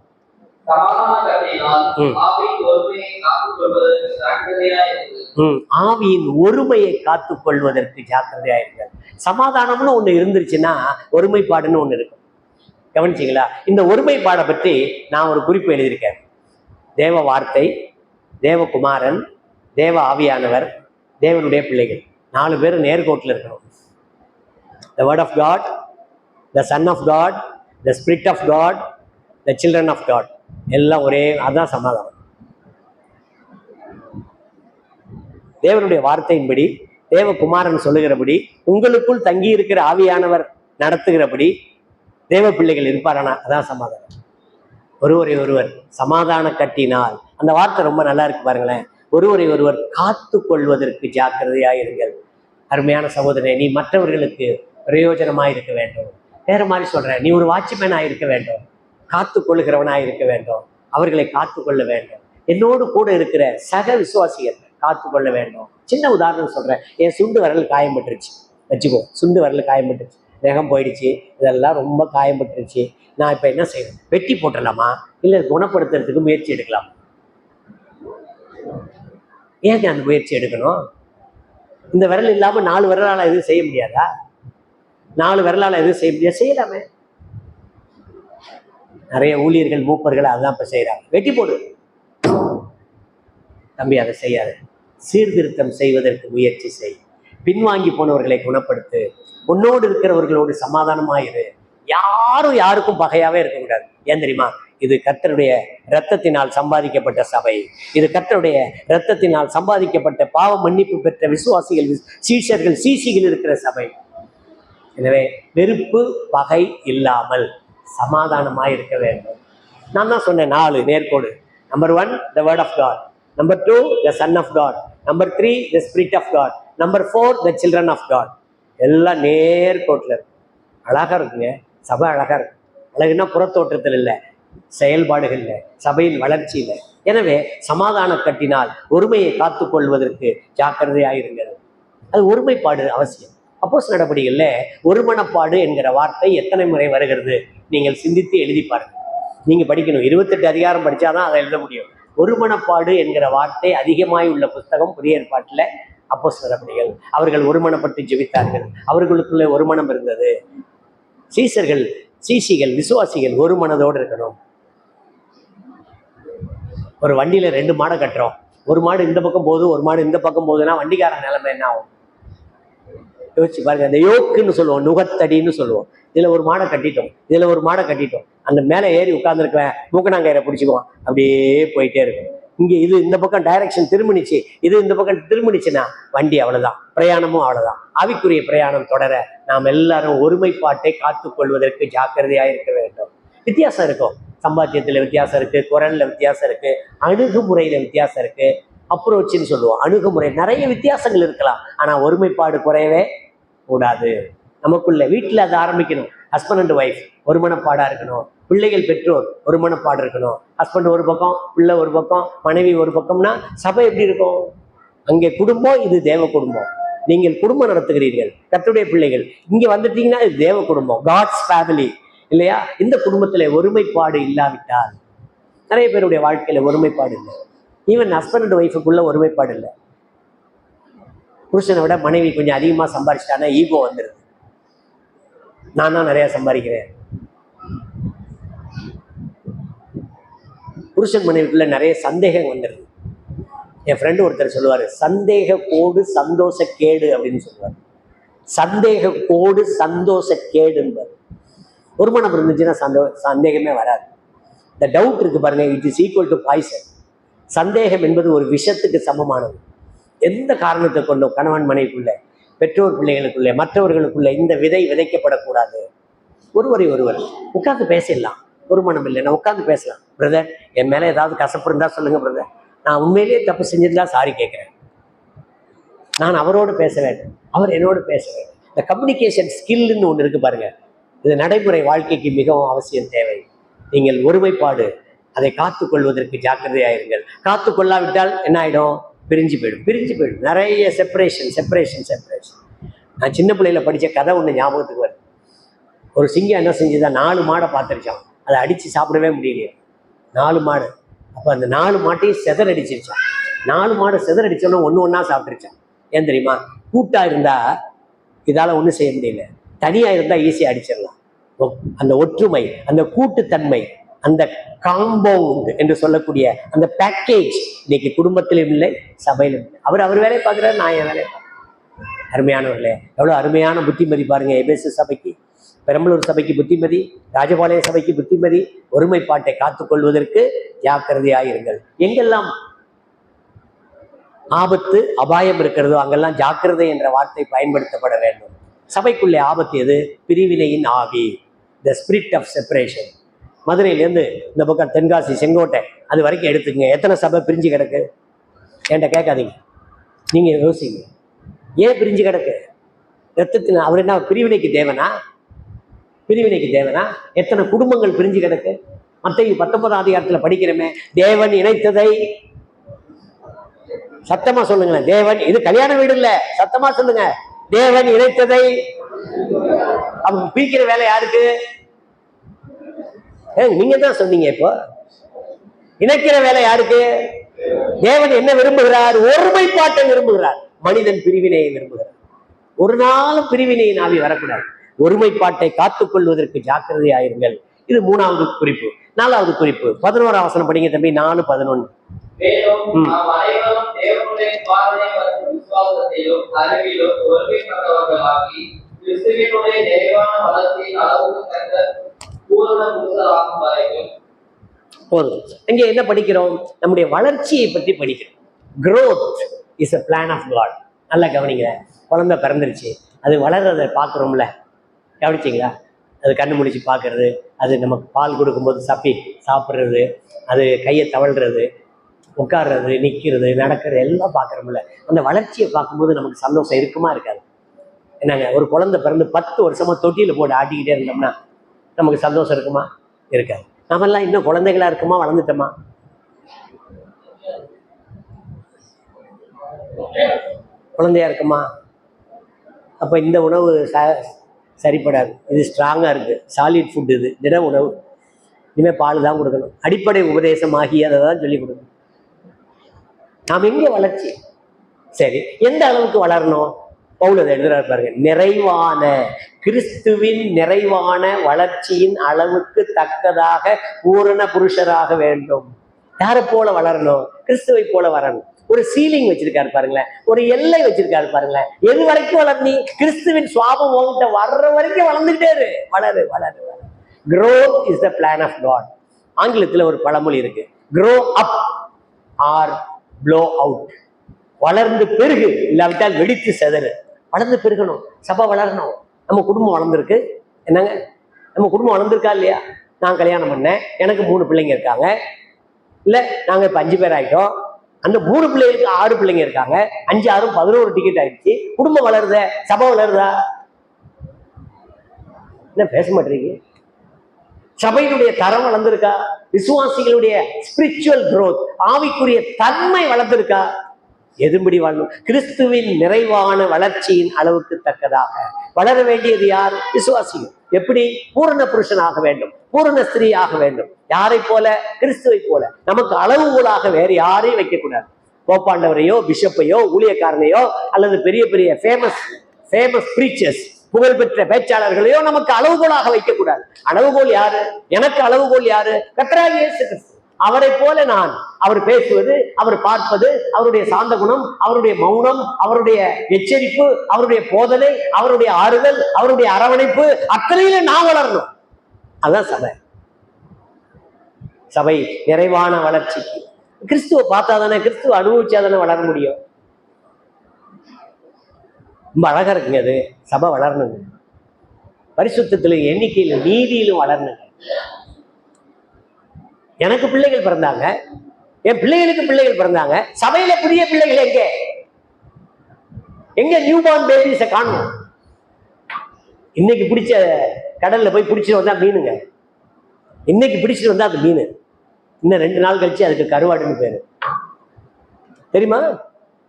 ஆவியின் ஒருமையை காத்துக் கொள்வதற்கு ஜாக்கிரதையா இருக்க. சமாதானம்னு ஒண்ணு இருந்துருச்சுன்னா ஒருமைப்பாடுன்னு ஒண்ணு இருக்கும். கவனிச்சிங்களா? இந்த ஒருமைப்பாடை பற்றி நான் ஒரு குறிப்பு எழுதியிருக்கேன். தேவ வார்த்தை, தேவகுமாரன், தேவ ஆவியானவர், தேவனுடைய பிள்ளைகள் 4 பேர் நேர்கோட்டில் இருக்கணும். The word of God, the son of God, the spirit of God, the children of God, எல்லாம் ஒரே, அதுதான் சமாதானம். தேவனுடைய வார்த்தையின்படி, தேவகுமாரன் சொல்லுகிறபடி, உங்களுக்குள் தங்கி இருக்கிற ஆவியானவர் நடத்துகிறபடி தேவ பிள்ளைகள் இருப்பாரானா அதான் சமாதானம். ஒருவரை ஒருவர் சமாதான கட்டினால், அந்த வார்த்தை ரொம்ப நல்லா இருக்கு பாருங்களேன். ஒருவரை ஒருவர் காத்து கொள்வதற்கு ஜாக்கிரதையாயிருங்கள். அருமையான சகோதரனே, நீ மற்றவர்களுக்கு பிரயோஜனமாய் இருக்க வேண்டும். வேற மாதிரி சொல்றேன், நீ ஒரு வாட்ச்மேனாக இருக்க வேண்டும், காத்து கொள்ளுகிறவனாக இருக்க வேண்டும், அவர்களை காத்து கொள்ள வேண்டும். என்னோடு கூட இருக்கிற சக விசுவாசிகள் காத்து கொள்ள வேண்டும். சின்ன உதாரணம் சொல்றேன், என் சுண்டு வரல் காயம்பட்டுருச்சு வச்சுக்கோ, சுண்டு வரல் காயம்பட்டுருச்சு, வேகம் போயிடுச்சு, இதெல்லாம் ரொம்ப காயம்பட்டுருச்சு. நான் இப்போ என்ன செய்யணும்? வெட்டி போட்டலாமா, இல்லை குணப்படுத்துறதுக்கு முயற்சி எடுக்கலாம்? ஏங்க அந்த முயற்சி எடுக்கணும்? இந்த விரல் இல்லாமல் 4 விரலால் எதுவும் செய்ய முடியாதா? 4 விரலால் எதுவும் செய்ய முடியாது? செய்யலாமே. நிறைய ஊழியர்கள் மூப்பர்கள் அதுதான் இப்போ செய்கிறாங்க. வெட்டி போடு தம்பி, அதை செய்யாது. சீர்திருத்தம் செய்வதற்கு முயற்சி செய். பின்வாங்கி போனவர்களை குணப்படுத்து. உன்னோடு இருக்கிறவர்களோடு சமாதானமாயிரு. யாரும் யாருக்கும் பகையாவே இருக்கக்கூடாது. ஏன் தெரியுமா? இது கர்த்தருடைய இரத்தத்தினால் சம்பாதிக்கப்பட்ட சபை. இது கர்த்தருடைய இரத்தத்தினால் சம்பாதிக்கப்பட்ட பாவ மன்னிப்பு பெற்ற விசுவாசிகள், சீஷர்கள், சீசிகள் இருக்கிற சபை. எனவே வெறுப்பு பகை இல்லாமல் சமாதானமாய் இருக்க வேண்டும். நான் தான் சொன்னேன் 4 நேர்கோடு. Number 1 the word of God, number 2 the son of God, number 3 the spirit of God, number 4 the children of God. எல்லாம் நேர்கோட்டில் இருக்கு. அழகா இருக்குங்க சபை, அழகா இருக்கு. அழகுன்னா புறத்தோற்றத்தில் இல்லை, செயல்பாடுகள் இல்லை, சபையின் வளர்ச்சி இல்லை. எனவே சமாதான கட்டினால் ஒருமையை காத்து கொள்வதற்கு ஜாக்கிரதையாயிருங்கள். அது ஒருமைப்பாடு அவசியம். அப்போஸ்தலர் நடபடிகள்ல ஒருமனப்பாடு என்கிற வார்த்தை எத்தனை முறை வருகிறது நீங்கள் சிந்தித்து எழுதி பாருங்க. நீங்க படிக்கணும், 28 அதிகாரம் படிச்சாதான் அதை எழுத முடியும். ஒருமனப்பாடு என்கிற வார்த்தை அதிகமாய் உள்ள புஸ்தகம் புதிய ஏற்பாட்டில் அப்போஸ்தலர் நடபடிகள். அவர்கள் ஒருமனப்பட்டு ஜெபித்தார்கள், அவர்களுக்குள்ளே ஒருமனம் இருந்தது. சீசர்கள், சீசிகள், விசுவாசிகள் ஒரு மனதோடு இருக்கணும். ஒரு வண்டியில 2 மாடை கட்டுறோம், ஒரு மாடு இந்த பக்கம் போகுது, ஒரு மாடு இந்த பக்கம் போகுதுன்னா வண்டிக்காரன் நிலைமை என்ன ஆகும்? யோசிச்சு பாருங்க. அந்த யோக்குன்னு சொல்லுவோம், நுகத்தடின்னு சொல்லுவோம். இதுல ஒரு மாடை கட்டிட்டோம், இதுல ஒரு மாடை கட்டிட்டோம், அந்த மேலே ஏறி உட்கார்ந்துருக்கேன், மூக்கணாங்கயிறை பிடிச்சிக்குவான், அப்படியே போயிட்டே இருக்கும். இங்க இது இந்த பக்கம் டைரக்ஷன் திரும்பினிச்சு, இது இந்த பக்கம் திரும்பினிச்சுன்னா வண்டி அவ்வளவுதான், பிரயாணமும் அவ்வளவுதான். ஆவிக்குரிய பிரயாணம் தொடர நாம் எல்லாரும் ஒருமைப்பாட்டை காத்துக் கொள்வதற்கு ஜாக்கிரதையா இருக்க வேண்டும். வித்தியாசம் இருக்கும், சம்பாத்தியத்துல வித்தியாசம் இருக்கு, குரல்ல வித்தியாசம் இருக்கு, அணுகுமுறையில வித்தியாசம் இருக்கு, அப்ரோச்சுன்னு சொல்லுவோம், அணுகுமுறை, நிறைய வித்தியாசங்கள் இருக்கலாம். ஆனா ஒருமைப்பாடு குறையவே கூடாது. நமக்குள்ள வீட்டுல அதை ஆரம்பிக்கணும். ஹஸ்பண்ட் அண்ட் ஒய்ஃப் ஒருமனப்பாடா இருக்கணும். பிள்ளைகள் பெற்றோர் ஒருமனப்பாடு இருக்கணும். ஹஸ்பண்ட் ஒரு பக்கம், பிள்ளை ஒரு பக்கம், மனைவி ஒரு பக்கம்னா சபை எப்படி இருக்கும்? அங்கே குடும்பம், இது தேவ குடும்பம். நீங்கள் குடும்பம் நடத்துகிறீர்கள், கர்த்தருடைய பிள்ளைகள். இங்க வந்துட்டீங்கன்னா இது தேவ குடும்பம், காட்ஸ் ஃபேமிலி இல்லையா? இந்த குடும்பத்துல ஒருமைப்பாடு இல்லாவிட்டால், நிறைய பேருடைய வாழ்க்கையில ஒருமைப்பாடு இல்லை. ஈவன் ஹஸ்பண்ட் அண்ட் ஒய்ஃபுக்குள்ள ஒருமைப்பாடு இல்லை. புருஷனை விட மனைவி கொஞ்சம் அதிகமா சம்பாதிச்சிட்டானா ஈகோ வந்துடுது. நான் தான் நிறைய சம்பாதிக்கிறேன். புருஷன் மனைவிக்குள்ள நிறைய சந்தேகம் வந்துடுது. என் ஃப்ரெண்டு ஒருத்தர் சொல்லுவாரு, சந்தேக கோடு சந்தோஷ கேடு அப்படின்னு சொல்லுவார். சந்தேக கோடு சந்தோஷ கேடுன்பார். ஒருமனம் இருந்துச்சுன்னா சந்தேகமே வராது. இந்த டவுட் இருக்கு பாருங்க, it is equal to poison. சந்தேகம் என்பது ஒரு விஷத்துக்கு சமமானது. எந்த காரணத்தை கொண்டும் கணவன் மனைவிக்குள்ள, பெற்றோர் பிள்ளைகளுக்குள்ளே, மற்றவர்களுக்குள்ள இந்த விதை விதைக்கப்படக்கூடாது. ஒருவரை ஒருவர் உட்கார்ந்து பேசிடலாம். ஒரு மனம் இல்லைன்னா உட்கார்ந்து பேசலாம். பிரதர், என் மேல ஏதாவது கசப்பு இருந்தா சொல்லுங்க பிரதர், நான் உண்மையிலேயே தப்பு செஞ்சிருந்தா சாரி கேட்கிறேன். நான் அவரோடு பேச வேண்டும், அவர் என்னோடு பேச வேண்டும். இந்த கம்யூனிகேஷன் ஸ்கில்னு ஒன்று இருக்கு பாருங்க, இது நடைமுறை வாழ்க்கைக்கு மிகவும் அவசியம் தேவை. நீங்கள் ஒருமைப்பாடு, அதை காத்துக்கொள்வதற்கு ஜாக்கிரதையாயிருங்கள். காத்து கொள்ளாவிட்டால் என்ன ஆயிடும்? பிரிஞ்சு போயிடும். நிறைய செப்பரேஷன். நான் சின்ன பிள்ளையில படிச்ச கதை ஒன்று ஞாபகத்துக்கு வருது. ஒரு சிங்கம் என்ன செஞ்சுதான் 4 மாடை பார்த்துருச்சான். அதை அடிச்சு சாப்பிடவே முடியலையே, 4 மாடு. அப்போ அந்த 4 மாட்டையும் செதறடிச்சிருச்சான். 4 மாடு செதறடிச்சோன்னா ஒண்ணா சாப்பிட்டுருச்சான். ஏன் தெரியுமா? கூட்டா இருந்தா இதால ஒன்றும் செய்ய முடியல, தனியா இருந்தா ஈஸியாக அடிச்சிடலாம். அந்த ஒற்றுமை, அந்த கூட்டுத்தன்மை, அந்த காம்பவுண்ட் என்று சொல்லக்கூடிய அந்த பேக்கேஜ் இன்னைக்கு குடும்பத்திலும் இல்லை, சபையிலும் இல்லை. அவர் வேலையை பார்க்குறாரு, நான் என் வேலையை பார்க்குறேன். அருமையானவர்களே, எவ்வளோ அருமையான புத்திமதி பாருங்க. எபேசு சபைக்கு, பெரம்பலூர் சபைக்கு புத்திமதி, ராஜபாளையம் சபைக்கு புத்திமதி. ஒருமைப்பாட்டை காத்துக்கொள்வதற்கு ஜாக்கிரதையாயிருங்கள். எங்கெல்லாம் ஆபத்து அபாயம் இருக்கிறதோ அங்கெல்லாம் ஜாக்கிரதை என்ற வார்த்தை பயன்படுத்தப்பட வேண்டும். சபைக்குள்ளே ஆபத்து எது? பிரிவினையின் ஆவி, த ஸ்பிரிட் ஆஃப் செப்பரேஷன். மதுரையிலேருந்து இந்த பக்கம் தென்காசி, செங்கோட்டை அது வரைக்கும் எடுத்துக்கங்க. எத்தனை சபை பிரிஞ்சு கிடக்கு? என்கிட்ட கேட்காதீங்க, நீங்க யோசிங்க. ஏன் பிரிஞ்சு கிடக்கு? ரத்தத்தின் அவர் என்ன பிரிவினைக்கு தேவனா? பிரிவினைக்கு தேவனா? எத்தனை குடும்பங்கள் பிரிஞ்சு கிடக்கு? மத்தேயு 19ஆம் அதிகாரத்தில் படிக்கிறோமே, தேவன் இணைத்ததை, சத்தமா சொல்லுங்களேன், தேவன், இது கல்யாண வீடு இல்ல, சத்தமா சொல்லுங்க, தேவன் இணைத்ததை. அவங்க பிரிக்கிற வேலை யாருக்கு? நீங்க தான் சொன்னீங்க. இப்போ இணைக்கிற வேலை யாருக்கு? தேவன் என்ன விரும்புகிறார்? ஒருமைப்பாட்டை விரும்புகிறார். மனிதன் பிரிவினையை விரும்புகிறார். ஒரு நாளும் பிரிவினையின் ஆவி வரக்கூடாது. ஒருமைப்பாட்டை காத்துக்கொள்வதற்கு ஜாக்கிரதையாயிருங்கள். இது 3வது குறிப்பு. 4வது குறிப்பு 11ஆம் வசனம் படிங்க தம்பி. 4:11. இங்க என்ன படிக்கிறோம்? நம்முடைய வளர்ச்சியை பற்றி படிக்கிறோம். growth is a plan of God. நல்லா கவனிங்க. குழந்தை பிறந்துருச்சு, அது வளர்றதை பார்க்குறோம்ல, கவனிச்சிங்களா? அது கண்ணு முடிச்சு பார்க்கறது, அது நமக்கு பால் கொடுக்கும்போது சப்பி சாப்பிட்றது, அது கையை தவழ்றது, உட்கார்றது, நிற்கிறது, நடக்கிறது எல்லாம் பார்க்குறோம்ல. அந்த வளர்ச்சியை பார்க்கும்போது நமக்கு சந்தோஷம் இருக்குமா இருக்காது? என்னங்க, ஒரு குழந்தை பிறந்து 10 வருஷமா தொட்டியில் போட்டு ஆட்டிக்கிட்டே இருந்தோம்னா நமக்கு சந்தோஷம் இருக்குமா? இருக்காது. நம்மெல்லாம் இன்னும் குழந்தைகளா இருக்குமா? வளர்ந்துட்டோமா? குழந்தையா இருக்குமா? அப்போ இந்த உணவு சரிப்படாது. இது ஸ்ட்ராங்காக இருக்குது, சாலிட் ஃபுட், இது திட உணவு, இனிமேல் பால் தான் கொடுக்கணும். அடிப்படை உபதேசம் ஆகி அதை தான் சொல்லிக் கொடுக்கணும். நாம் எங்கே வளர்ச்சி? சரி, எந்த அளவுக்கு வளரணும்? பவுல் அதை எழுதுறாரு பாருங்க. நிறைவான கிறிஸ்துவின் நிறைவான வளர்ச்சியின் அளவுக்கு தக்கதாக பூரண புருஷராக வேண்டும். யாரை போல வளரணும்? கிறிஸ்துவை போல வரணும். ஒரு சீலிங் வச்சிருக்காரு பாருங்களேன், ஒரு எல்லை வச்சிருக்காரு பாருங்களேன். எது வரைக்கும் வளர்ந்தி? கிறிஸ்துவின் சுவாபம் உங்ககிட்ட வர்ற வரைக்கும் வளர்ந்துட்டே இரு. வளரு வளரு வளரு. growth is the plan of God. ஆங்கிலத்தில் ஒரு பழமொழி இருக்கு, grow up or blow out. வளர்ந்து பெருகு, இல்லாவிட்டால் வெடித்து செதறு. வளர்ந்து பெருகணும், சபை வளரணும். நம்ம குடும்பம் வளர்ந்துருக்கு. என்னங்க, நம்ம குடும்பம் வளர்ந்துருக்கா இல்லையா? நான் கல்யாணம் பண்ணேன், எனக்கு 3 பிள்ளைங்க இருக்காங்க. இல்லை, நாங்கள் இப்போ 5 பேர் ஆகிட்டோம். அந்த 3 பிள்ளைகளுக்கு 6 பிள்ளைங்க இருக்காங்க. 5 6 11 டிக்கெட் ஆயிடுச்சு. குடும்பம் வளருத, சபை வளருதா? என்ன பேச மாட்டீங்க? சபையினுடைய தரம் வளர்ந்துருக்கா? விசுவாசிகளுடைய ஸ்பிரிச்சுவல் growth, ஆவிக்குரிய தன்மை வளர்ந்துருக்கா? எதுபடி வாழணும்? கிறிஸ்துவின் நிறைவான வளர்ச்சியின் அளவுக்கு தக்கதாக வளர வேண்டியது யார்? விசுவாசிகள். எப்படி? பூரண புருஷனாக வேண்டும், பூரண ஸ்திரீ ஆக வேண்டும். யாரை போல? கிறிஸ்துவை போல. நமக்கு அளவுகோலாக வேறு யாரையும் வைக்கக்கூடாது. போப்பாண்டவரையோ, பிஷப்பையோ, ஊழியக்காரனையோ, அல்லது பெரிய பெரிய ஃபேமஸ் பிரீச்சர்ஸ், புகழ்பெற்ற பேச்சாளர்களையோ நமக்கு அளவுகோலாக வைக்கக்கூடாது. அளவுகோல் யாரு? எனக்கு அளவுகோல் யாரு? கர்த்தராகிய இயேசு கிறிஸ்து. அவரை போல நான், அவர் பேசுவது, அவர் பார்ப்பது, அவருடைய சாந்த குணம், அவருடைய மௌனம், அவருடைய எச்சரிப்பு, அவருடைய போதனை, அவருடைய ஆறுதல், அவருடைய அரவணைப்பு, அத்தனையில நான் வளரணும். அதுதான் சபை. சபை நிறைவான வளர்ச்சிக்கு கிறிஸ்துவ பார்த்தாதானே, கிறிஸ்துவ அனுபவிச்சாதானே வளர முடியும். ரொம்ப அழகா இருக்குங்க அது. சபை வளரணுங்க, பரிசுத்தத்திலும் எண்ணிக்கையிலும் நீதியிலும் வளரணுங்க. எனக்கு பிள்ளைகள் பிறந்தாங்க, என் பிள்ளைகளுக்கு பிள்ளைகள் பிறந்தாங்க. சபையில புதிய பிள்ளைகள் எங்க நியூ பார்ன் பேபிஸை காணும். இன்னைக்கு பிடிச்ச கடல்ல போய் பிடிச்சிட்டு வந்தா மீனுங்க. இன்னைக்கு பிடிச்சிட்டு வந்தா அது மீன். இன்னும் 2 நாள் கழிச்சு அதுக்கு கருவாடுன்னு பேரு. தெரியுமா?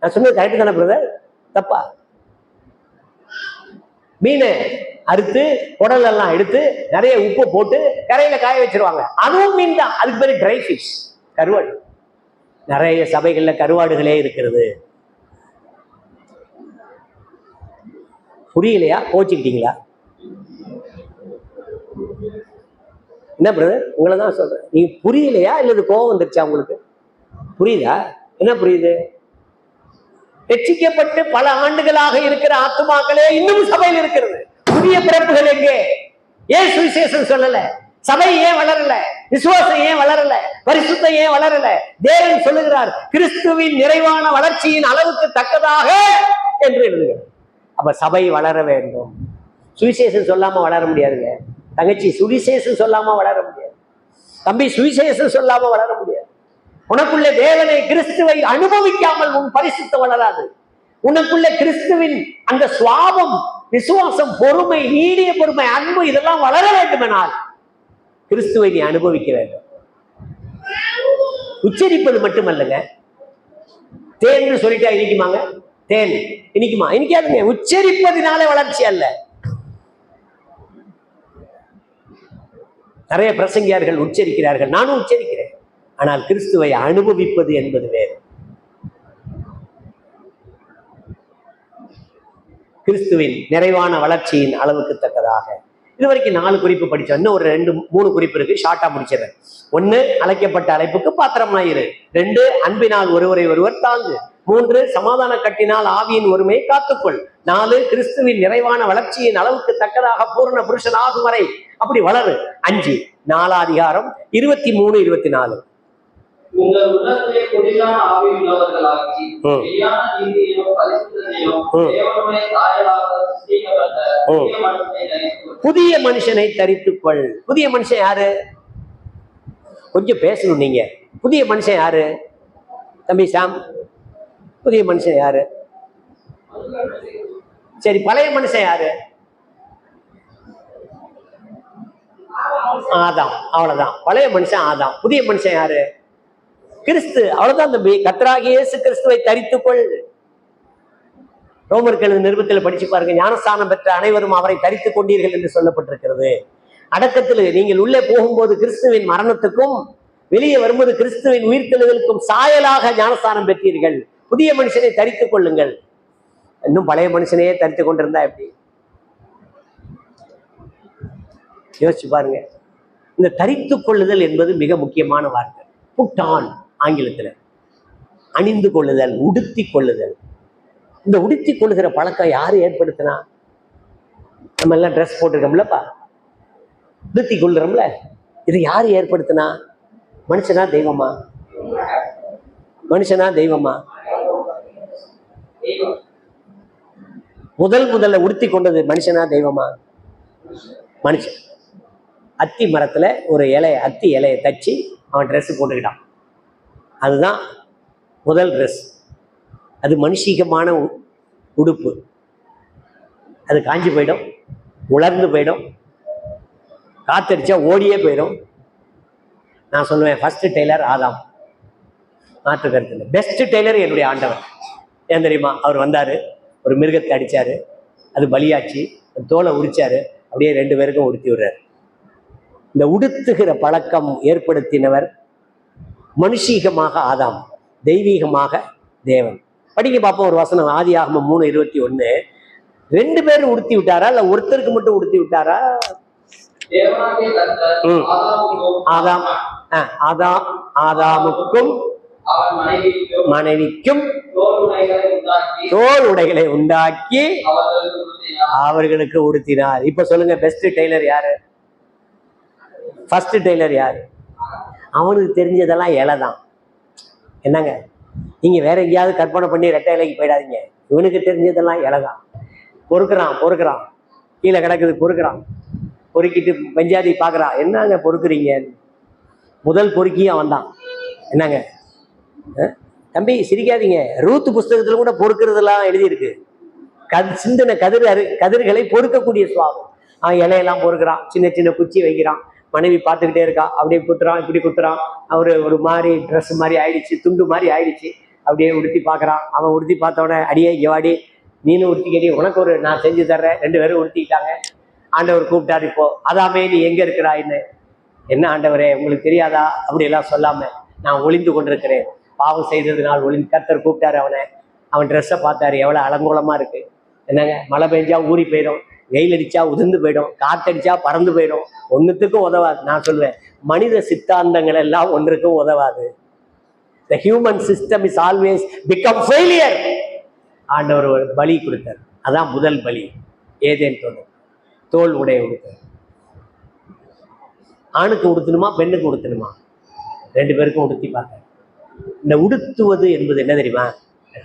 நான் சொன்னது கரெக்டு தானே பிரதர்? தப்பா? மீனை அறுத்து குடல் எல்லாம் எடுத்து நிறைய உப்பு போட்டு கரையில காய வச்சிருவாங்க. அதுவும் மீன் தான். அதுக்கு பேரு ட்ரை ஃபிஷ், கருவாடு. நிறைய சபைகள்ல கருவாடுகளே இருக்கிறது. புரியலையா? கோச்சிக்கிட்டீங்களா? என்ன பிரதர், உங்களை தான் சொல்றேன். நீங்க புரியலையா இல்லது கோபம் வந்துருச்சா உங்களுக்கு? புரியுதா? என்ன புரியுது? ரட்சிக்கப்பட்டு பல ஆண்டுகளாக இருக்கிற ஆத்துமாக்களே இன்னும் சபையில் இருக்கிறது. புதிய பிறப்புகள் எங்கே? ஏன் சுவிசேஷம் சொல்லல? சபை ஏன் வளரல? விசுவாசம் ஏன் வளரல? பரிசுத்தம் ஏன் வளரல? தேவன் சொல்லுகிறார், கிறிஸ்துவின் நிறைவான வளர்ச்சியின் அளவுக்கு தக்கதாக என்று எழுதுகிறார். அப்ப சபை வளர வேண்டும். சுவிசேஷம் சொல்லாம வளர முடியாதுங்க தங்கச்சி. சுவிசேஷம் சொல்லாம வளர முடியாது தம்பி. சுவிசேஷம் சொல்லாம வளர முடியாது. உனக்குள்ள தேவனை கிறிஸ்துவை அனுபவிக்காமல் உன் பரிசுத்தம் வளராது. உனக்குள்ள கிறிஸ்துவின் அந்த சுவாபம், விசுவாசம், பொறுமை, நீடிய பொறுமை, அன்பு இதெல்லாம் வளர வேண்டுமெனால் கிறிஸ்துவை நீ அனுபவிக்க வேண்டும். உச்சரிப்பது மட்டுமல்லங்க. தேன்னு சொல்லிட்டா இனிக்குமாங்க? தேன் இனிக்குமா? இனிக்காதுங்க. உச்சரிப்பதினாலே வளர்ச்சி அல்ல. நிறைய பிரசங்கியார்கள் உச்சரிக்கிறார்கள், நானும் உச்சரிக்கிறேன். ஆனால் கிறிஸ்துவை அனுபவிப்பது என்பது வேறு. கிறிஸ்துவின் நிறைவான வளர்ச்சியின் அளவுக்கு தக்கதாக. இதுவரைக்கும் 4 குறிப்பு படிச்சோம். இன்னும் ஒரு 2-3 குறிப்பு இருக்கு, ஷார்ட்டா முடிச்சிடறேன். 1, அழைக்கப்பட்ட அழைப்புக்கு பாத்திரமாயிரு. 2, அன்பினால் ஒருவரை ஒருவர் தாங்கு. 3, சமாதான கட்டினால் ஆவியின் ஒருமையை காத்துக்கொள். 4, கிறிஸ்துவின் நிறைவான வளர்ச்சியின் அளவுக்கு தக்கதாக பூரண புருஷன் ஆகும் வரை அப்படி வளரு. 5, 4 அதிகாரம் 23-24. உங்கள் உள்ளத்திலே புதிதான ஆவி உள்ளவர்களாகி மெய்யான நீதியையும் பரிசுத்தத்தையும் தேவனுடைய சாயலாக சிருஷ்டிக்கப்பட்ட புதிய மனுஷனை தரித்துக்கொள். புதிய மனுஷன் யாரு? கொஞ்சம் பேசணும் நீங்க. புதிய மனுஷன் யாரு தம்பி சாம்? புதிய மனுஷன் யாரு? சரி, பழைய மனுஷன் யாரு? ஆதாம். அவ்வளவுதான். பழைய மனுஷன் ஆதாம். புதிய மனுஷன் யாரு? கிறிஸ்து. அவ்வளவுதான் தம்பி. கர்த்தராகிய இயேசு கிறிஸ்துவை தரித்துக்கொள். ரோமர்கள் நிருபத்தில் படிச்சு பாருங்க. ஞானஸ்தானம் பெற்ற அனைவரும் அவரை தரித்துக் கொண்டீர்கள் என்று சொல்லப்பட்டிருக்கிறது. அடக்கத்தில் நீங்கள் உள்ளே போகும்போது கிறிஸ்துவின் மரணத்துக்கும் வெளியே வரும்போது கிறிஸ்துவின் உயிர்த்தெழுதலுக்கும் சாயலாக ஞானஸ்தானம் பெற்றீர்கள். புதிய மனுஷனை தரித்துக் கொள்ளுங்கள். இன்னும் பழைய மனுஷனையே தரித்துக் கொண்டிருந்தா எப்படி? யோசிச்சு பாருங்க. இந்த தரித்துக் கொள்ளுதல் என்பது மிக முக்கியமான வார்த்தை. புட்டான் ஆங்கிலத்துல. அணிந்து கொள்ளுதல், உடுத்தி கொள்ளுதல். இந்த உடுத்தி கொள்ளுகிற பழக்கம் யாரு ஏற்படுத்தினா? நம்ம எல்லாம் ட்ரெஸ் போட்டிருக்கோம்லப்பா, உடுத்தி கொள்ளுறோம்ல. இது யாரு ஏற்படுத்தினா? மனுஷனா தெய்வமா? மனுஷனா தெய்வமா? முதல்ல உடுத்தி கொண்டது மனுஷனா தெய்வமா? மனுஷன். அத்தி மரத்துல ஒரு அத்தி இலையை தச்சு அவன் ட்ரெஸ் போட்டுக்கிட்டான். அதுதான் முதல் ட்ரெஸ். அது மனுஷிகமான உடுப்பு. அது காஞ்சி போயிடும், உலர்ந்து போயிடும், காத்தடிச்சா ஓடியே போயிடும். நான் சொல்லுவேன், ஃபர்ஸ்ட் டெய்லர் ஆதாம், மாற்று கருத்து இல்லை. பெஸ்ட் டெய்லர் என்னுடைய ஆண்டவர். ஏன் தெரியுமா? அவர் வந்தாரு, ஒரு மிருகத்தை அடிச்சாரு, அது பலியாச்சு, தோலை உரிச்சாரு, அப்படியே 2 பேருக்கும் உடுத்தி விடுறாரு. இந்த உடுத்துகிற பழக்கம் ஏற்படுத்தினவர் மனுஷீகமாக ஆதாம், தெய்வீகமாக தேவன். படிக்க பார்ப்போம் ஒரு வசனம். ஆதியாகமம் 3:21. 2 பேரும் உடுத்தி விட்டாரா இல்ல ஒருத்தருக்கு மட்டும் உடுத்தி விட்டாரா? ஆதாமுக்கும் மனைவிக்கும் தோல் உடைகளை உண்டாக்கி அவர்களுக்கு உடுத்தினார். இப்ப சொல்லுங்க, பெஸ்ட் டெய்லர் யாரு? ஃபர்ஸ்ட் டெய்லர் யாரு? அவனுக்கு தெரிஞ்சதெல்லாம் இலை தான். என்னங்க, நீங்க வேற எங்கேயாவது கற்பனை பண்ணி ரெட்டை இலைக்கு போயிடாதீங்க. இவனுக்கு தெரிஞ்சதெல்லாம் இலை தான். பொறுக்கிறான், கீழே கிடக்குது, பொறுக்கிட்டு பஞ்சாதி பாக்குறான். என்னங்க பொறுக்குறீங்க? முதல் பொறுக்கி அவன் தான். என்னங்க தம்பி சிரிக்காதீங்க. ரூத் புஸ்தகத்துல கூட பொறுக்கிறதெல்லாம் எழுதியிருக்கு. சிந்தின கதிர்களை பொறுக்கக்கூடிய சுவாபம். இலையெல்லாம் பொறுக்கிறான், சின்ன சின்ன குச்சி வைக்கிறான், மனைவி பார்த்துக்கிட்டே இருக்கா. அப்படியே குத்துறான், இப்படி குத்துறான். ஒரு மாதிரி ட்ரெஸ் மாதிரி ஆயிடுச்சு, துண்டு மாதிரி ஆயிடுச்சு. அப்படியே உடுத்தி பார்க்குறான். அவன் உடுத்தி பார்த்தோன்னே, அடியே இவாடி, நீனும் உடுத்திக்கடி, உனக்கு நான் செஞ்சு தர்றேன். 2 பேரும் உடுத்திக்கிட்டாங்க. ஆண்டவர் கூப்பிட்டாரு, இப்போ அதாமே நீ எங்க இருக்கிறாயின்னு. என்ன ஆண்டவரே, உங்களுக்கு தெரியாதா? அப்படியெல்லாம் சொல்லாம நான் ஒளிந்து கொண்டிருக்கிறேன், பாவம் செய்ததுனால் ஒளிந்து. கர்த்தர் கூப்பிட்டாரு அவனை. அவன் ட்ரெஸ்ஸை பார்த்தாரு, எவ்வளோ அலங்கோலமா இருக்கு. என்னங்க, மழை பெஞ்சா ஊறி போயிடும், வெயில் அடிச்சா உதிர்ந்து போயிடும், காத்தடிச்சா பறந்து போயிடும், ஒன்றுத்துக்கும் உதவாது. நான் சொல்லுவேன், மனித சித்தாந்தங்கள் எல்லாம் ஒன்றுக்கும் உதவாது. The human system is always become failure. ஆண்டவர் ஒரு பலி கொடுத்தார். அதான் முதல் பலி, ஏதேன் தோல் உடைய கொடுத்தார். ஆணுக்கு உடுத்தணுமா பெண்ணுக்கு உடுத்தணுமா? 2 பேருக்கும் உடுத்தி பார்த்தார். இந்த உடுத்துவது என்பது என்ன தெரியுமா?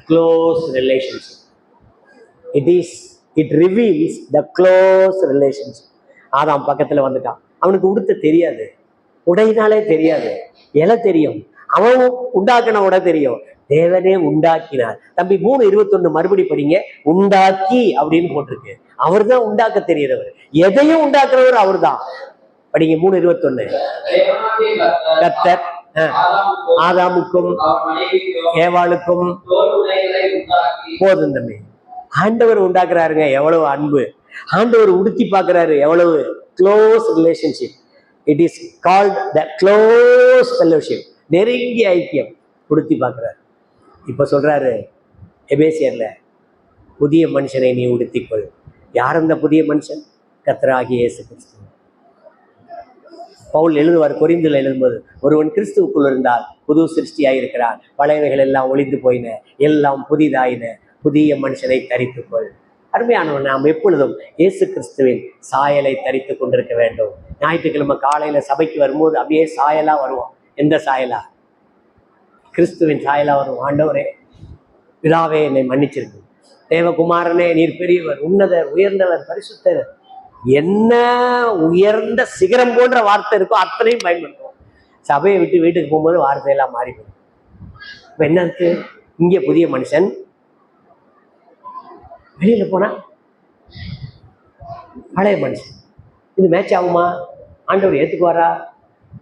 Close relationship. It reveals the close relationship. Adam பக்கத்துல வந்துட்டான். அவனுக்கு உடுத்த தெரியாது, உடையினாலே தெரியாது, இலை தெரியும், அவன் உண்டாக்கின உடை தெரியும். தேவனே உண்டாக்கினார். தம்பி 3:21 மறுபடி படிங்க. உண்டாக்கி அப்படின்னு போட்டிருக்கு. அவர் தான் உண்டாக்க தெரிகிறவர், எதையும் உண்டாக்குறவர் அவர் தான். படிங்க 3:21. கர்த்தர் ஆதாமுக்கும் ஏவாளுக்கும் போதும் தம்பி. ஆண்டவர் உண்டாக்குறாருங்க, எவ்வளவு அன்பு. ஆண்டவர் உடுத்தி பார்க்கிறாரு, எவ்வளவு close relationship. It is called the close fellowship, நெருங்கிய ஐக்கியம். உடுத்தி பார்க்கிறாரு. இப்ப சொல்றாரு எபேசியர்ல, புதிய மனுஷனை நீ உடுத்திக்கொள். யார் அந்த புதிய மனுஷன்? கர்த்தராகிய இயேசு கிறிஸ்து. பவுல் எழுதுவார், கொரிந்தில் எழுதும்போது, ஒருவன் கிறிஸ்துவுக்குள் இருந்தால் புது சிருஷ்டியாயிருக்கிறான், பழையவைகள் எல்லாம் ஒளிந்து போயின, எல்லாம் புதிதாயின, புதிய மனுஷனை தரித்துக்கொள். அருமையானவன், நாம் எப்பொழுதும் இயேசு கிறிஸ்துவின் சாயலை தரித்து கொண்டிருக்க வேண்டும். ஞாயிற்றுக்கிழமை காலையில சபைக்கு வரும்போது அப்படியே சாயலா வருவோம். எந்த சாயலா? கிறிஸ்துவின் சாயலா வரும். ஆண்டவரே, பிதாவே என்னை மன்னிச்சிருக்கு, தேவகுமாரனே நீர் பெரியவர், உன்னதர், உயர்ந்தவர், பரிசுத்தர், என்ன உயர்ந்த சிகரம் போன்ற வார்த்தை இருக்கோ அத்தனையும் பயன்படுத்துவோம். சபையை விட்டு வீட்டுக்கு போகும்போது வார்த்தையெல்லாம் மாறி போகும். இப்ப என்ன இருக்கு? இங்கே புதிய மனுஷன், வெளியில போனா பழைய மனுஷன். இது மேட்ச் ஆகுமா? ஆண்டவர் ஏத்துக்குவாரா?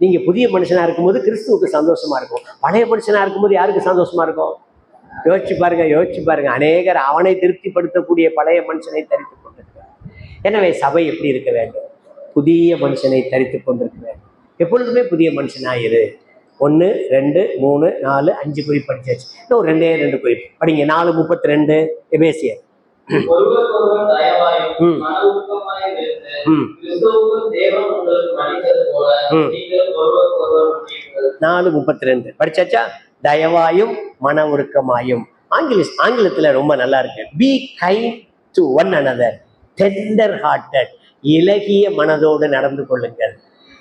நீங்க புதிய மனுஷனா இருக்கும்போது கிறிஸ்துவுக்கு சந்தோஷமா இருக்கும். பழைய மனுஷனா இருக்கும்போது யாருக்கு சந்தோஷமா இருக்கும்? யோசிச்சு பாருங்க. அநேகர் அவனை திருப்திப்படுத்தக்கூடிய பழைய மனுஷனை தரித்து கொண்டிருக்கிறார். எனவே சபை எப்படி இருக்க வேண்டும்? புதிய மனுஷனை தரித்து கொண்டிருக்க வேண்டும். எப்பொழுதுமே புதிய மனுஷனாயிரு. 1, 2, 3, 4, 5 குறிப்பு படிச்சாச்சு. இன்னும் 2 குறிப்பு படிங்க. 4:32 எபேசியர். ஒருவருக்கொருவர் தயவாயும் மனவுருக்கமாயும் இருந்து கிறிஸ்துவுக்குள் தேவன் உங்களுக்கு மனிதர் போல நீங்கள் ஒருவருக்கொருவர் மன்னியுங்கள். 4:32 படிச்சாச்சா? தயவாயும் மன உருக்கமாயும். ஆங்கிலத்துல ரொம்ப நல்லா இருக்கு. Be kind to one another, tender hearted, இலகிய மனதோடு நடந்து கொள்ளுங்கள்.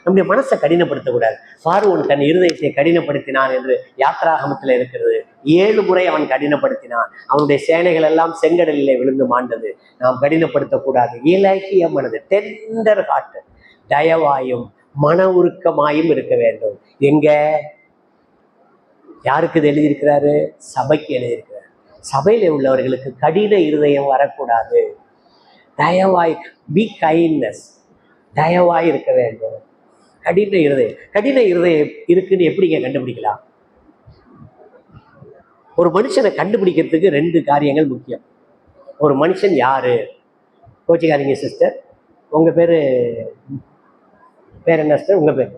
நம்முடைய மனசை கடினப்படுத்தக்கூடாது. பார்வோன் தன் இருதயத்தை கடினப்படுத்தினான் என்று யாத்ராகமத்தில் இருக்கிறது. 7 முறை அவன் கடினப்படுத்தினான். அவனுடைய சேனைகள் எல்லாம் செங்கடலிலே விழுந்து மாண்டது. நாம் கடினப்படுத்தக்கூடாது. இலகிய மனது, டெண்டர் ஹார்ட், தயவாயும் மன உருக்கமாயும் இருக்க வேண்டும். எங்க? யாருக்கு இது எழுதியிருக்கிறாரு? சபைக்கு எழுதியிருக்கிறார். சபையில உள்ளவர்களுக்கு கடின இருதயம் வரக்கூடாது. தயவாய், பி கைண்ட்னஸ், தயவாய் இருக்க வேண்டும். கடின இருதயம் இருக்குன்னு எப்படிங்க கண்டுபிடிக்கலாம்? ஒரு மனுஷனை கண்டுபிடிக்கிறதுக்கு 2 காரியங்கள் முக்கியம். ஒரு மனுஷன் யாரு? கோச்சிக்காதீங்க சிஸ்டர், உங்க பேர் என்ன சிஸ்டர்? உங்க பேர்